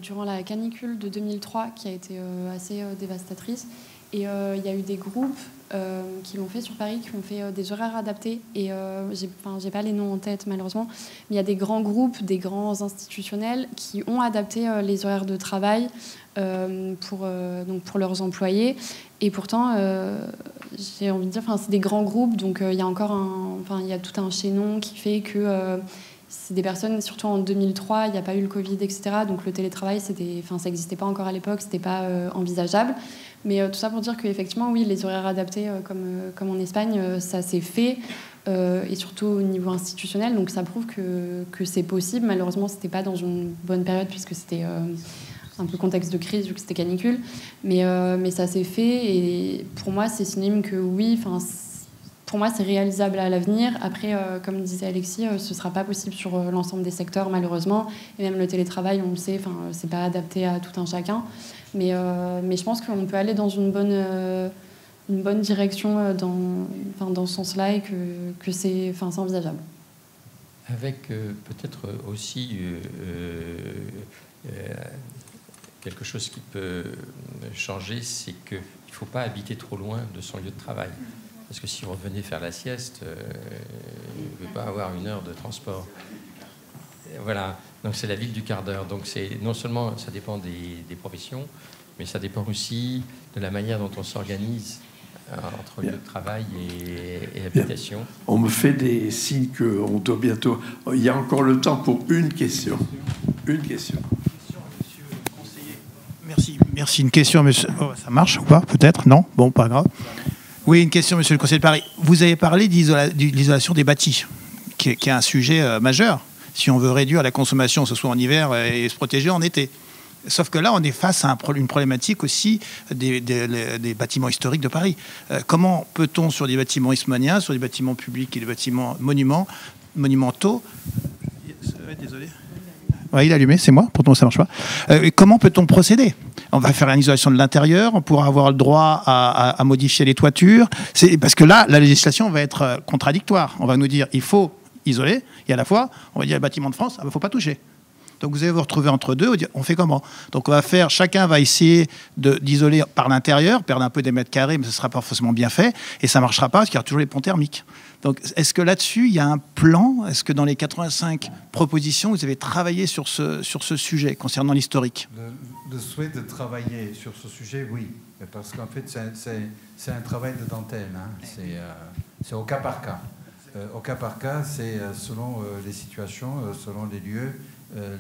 durant la canicule de 2003, qui a été assez dévastatrice. Et il y a eu des groupes qui l'ont fait sur Paris, qui ont fait des horaires adaptés. Et j'ai pas les noms en tête, malheureusement. Mais il y a des grands groupes, des grands institutionnels qui ont adapté les horaires de travail pour leurs employés. Et pourtant, j'ai envie de dire, c'est des grands groupes, donc il y a encore il y a tout un chaînon qui fait que c'est des personnes, surtout en 2003, il n'y a pas eu le Covid, etc. Donc le télétravail, ça n'existait pas encore à l'époque, c'était pas envisageable. Mais tout ça pour dire qu'effectivement, oui, les horaires adaptés, comme en Espagne, ça s'est fait, et surtout au niveau institutionnel. Donc ça prouve que c'est possible. Malheureusement, c'était pas dans une bonne période, puisque c'était c'est un peu contexte de crise vu que c'était canicule, mais ça s'est fait et pour moi c'est synonyme que oui, pour moi c'est réalisable à l'avenir. Après, comme disait Alexis, ce sera pas possible sur l'ensemble des secteurs malheureusement, et même le télétravail, on le sait, c'est pas adapté à tout un chacun, mais je pense qu'on peut aller dans une bonne direction dans ce sens-là et que c'est envisageable. Avec peut-être aussi quelque chose qui peut changer, c'est qu'il ne faut pas habiter trop loin de son lieu de travail. Parce que si vous revenez faire la sieste, il ne peut pas avoir 1 heure de transport. Voilà, donc c'est la ville du quart d'heure. Donc non seulement ça dépend des professions, mais ça dépend aussi de la manière dont on s'organise entre lieu de travail et habitation. Bien. On me fait des signes qu'on doit bientôt... Il y a encore le temps pour une question. Une question. Monsieur le conseiller. Merci. Une question, monsieur... Oh, ça marche ou pas? Peut-être? Non? Bon, pas grave. Oui, une question, monsieur le conseiller de Paris. Vous avez parlé de l'isolation des bâtis, qui est un sujet majeur, si on veut réduire la consommation, que ce soit en hiver et se protéger en été. Sauf que là, on est face à une problématique aussi des bâtiments historiques de Paris. Comment peut-on, sur des bâtiments haussmanniens, sur des bâtiments publics et des bâtiments monumentaux... Désolé. Ouais, il est allumé, c'est moi, pourtant ça ne marche pas. Comment peut-on procéder? On va faire une isolation de l'intérieur, on pourra avoir le droit à modifier les toitures. Parce que là, la législation va être contradictoire. On va nous dire il faut isoler, et à la fois, on va dire les bâtiments de France, il ne faut pas toucher. Donc vous allez vous retrouver entre deux, on fait comment? Donc chacun va essayer d'isoler par l'intérieur, perdre un peu des mètres carrés, mais ce ne sera pas forcément bien fait, et ça ne marchera pas parce qu'il y aura toujours les ponts thermiques. Donc est-ce que là-dessus, il y a un plan? Est-ce que dans les 85 propositions, vous avez travaillé sur ce sujet concernant l'historique? Le souhait de travailler sur ce sujet, oui, parce qu'en fait, c'est un travail de dentelle, hein. C'est au cas par cas. Au cas par cas, c'est selon les situations, selon les lieux,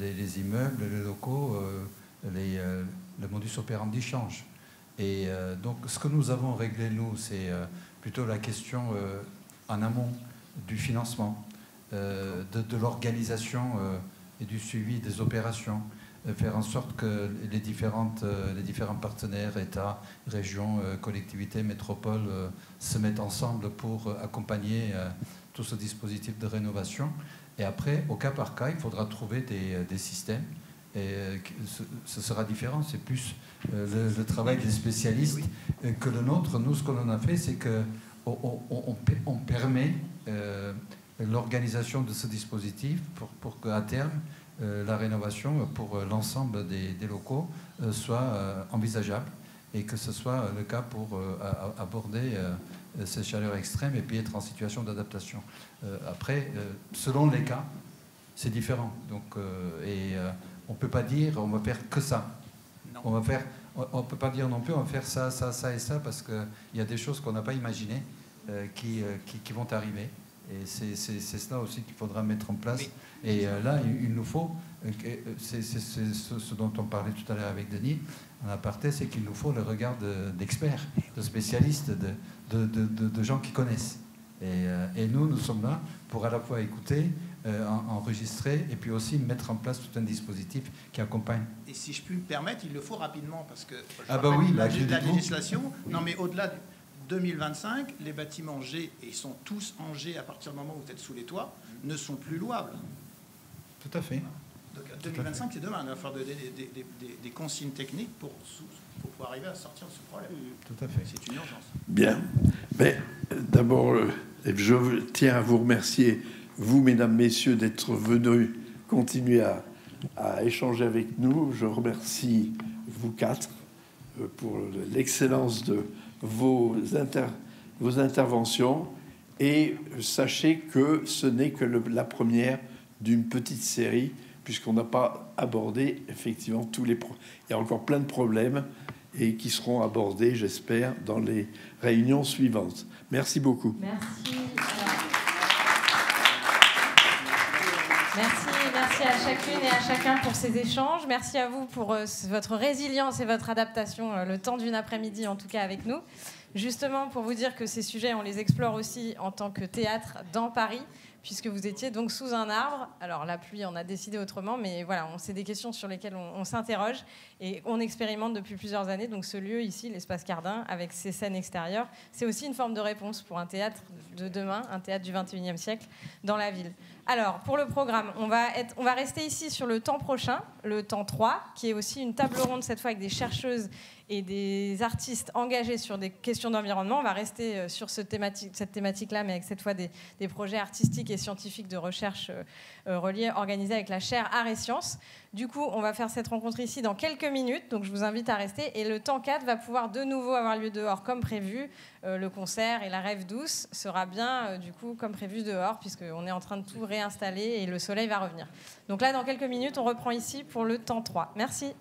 les immeubles, les locaux, le modus operandi change. Et donc, ce que nous avons réglé, nous, c'est plutôt la question en amont du financement, de l'organisation et du suivi des opérations, faire en sorte que les différents partenaires, État, régions, collectivités, métropoles, se mettent ensemble pour accompagner tout ce dispositif de rénovation. Et après, au cas par cas, il faudra trouver des systèmes. Et ce sera différent. C'est plus le travail des spécialistes que le nôtre. Nous, ce que l'on a fait, c'est qu'on permet l'organisation de ce dispositif pour qu'à terme, la rénovation pour l'ensemble des locaux soit envisageable et que ce soit le cas pour aborder ces chaleurs extrêmes et puis être en situation d'adaptation. Après, selon les cas, c'est différent. Donc, on ne peut pas dire on va faire que ça. On ne peut pas dire non plus on va faire ça, ça, ça et ça, parce qu'il y a des choses qu'on n'a pas imaginées qui vont arriver. Et c'est cela aussi qu'il faudra mettre en place. Et là, il nous faut, c'est ce dont on parlait tout à l'heure avec Denis, en aparté, c'est qu'il nous faut le regard d'experts, de spécialistes, de gens qui connaissent. Et nous sommes là pour à la fois écouter, enregistrer et puis aussi mettre en place tout un dispositif qui accompagne. Et si je puis me permettre, il le faut rapidement parce que la législation, non mais au-delà de 2025, les bâtiments G, et ils sont tous en G à partir du moment où vous êtes sous les toits, ne sont plus louables. Tout à fait. Donc 2025, c'est demain. Il va falloir des consignes techniques pour pouvoir arriver à sortir de ce problème. Tout à fait. C'est une urgence. Bien. Mais d'abord, je tiens à vous remercier, vous, mesdames, messieurs, d'être venus continuer à échanger avec nous. Je remercie vous quatre pour l'excellence de vos interventions. Et sachez que ce n'est que la première d'une petite série, puisqu'on n'a pas abordé effectivement tous les... Il y a encore plein de problèmes et qui seront abordés, j'espère, dans les réunions suivantes. Merci beaucoup. Merci. Merci à chacune et à chacun pour ces échanges. Merci à vous pour votre résilience et votre adaptation le temps d'une après-midi, en tout cas avec nous. Justement, pour vous dire que ces sujets, on les explore aussi en tant que théâtre dans Paris, puisque vous étiez donc sous un arbre. Alors la pluie, on a décidé autrement, mais voilà, c'est des questions sur lesquelles on s'interroge et on expérimente depuis plusieurs années. Donc ce lieu ici, l'espace Cardin, avec ses scènes extérieures, c'est aussi une forme de réponse pour un théâtre de demain, un théâtre du 21e siècle dans la ville. Alors, pour le programme, on va rester ici sur le temps prochain, le temps 3, qui est aussi une table ronde, cette fois avec des chercheuses et des artistes engagés sur des questions d'environnement. On va rester sur cette thématique-là, mais avec cette fois des projets artistiques et scientifiques de recherche reliés, organisés avec la chaire Arts et Sciences. Du coup, on va faire cette rencontre ici dans quelques minutes, donc je vous invite à rester. Et le temps 4 va pouvoir de nouveau avoir lieu dehors comme prévu. Le concert et la rêve douce sera bien, du coup, comme prévu dehors, puisqu'on est en train de tout réinstaller et le soleil va revenir. Donc là, dans quelques minutes, on reprend ici pour le temps 3. Merci.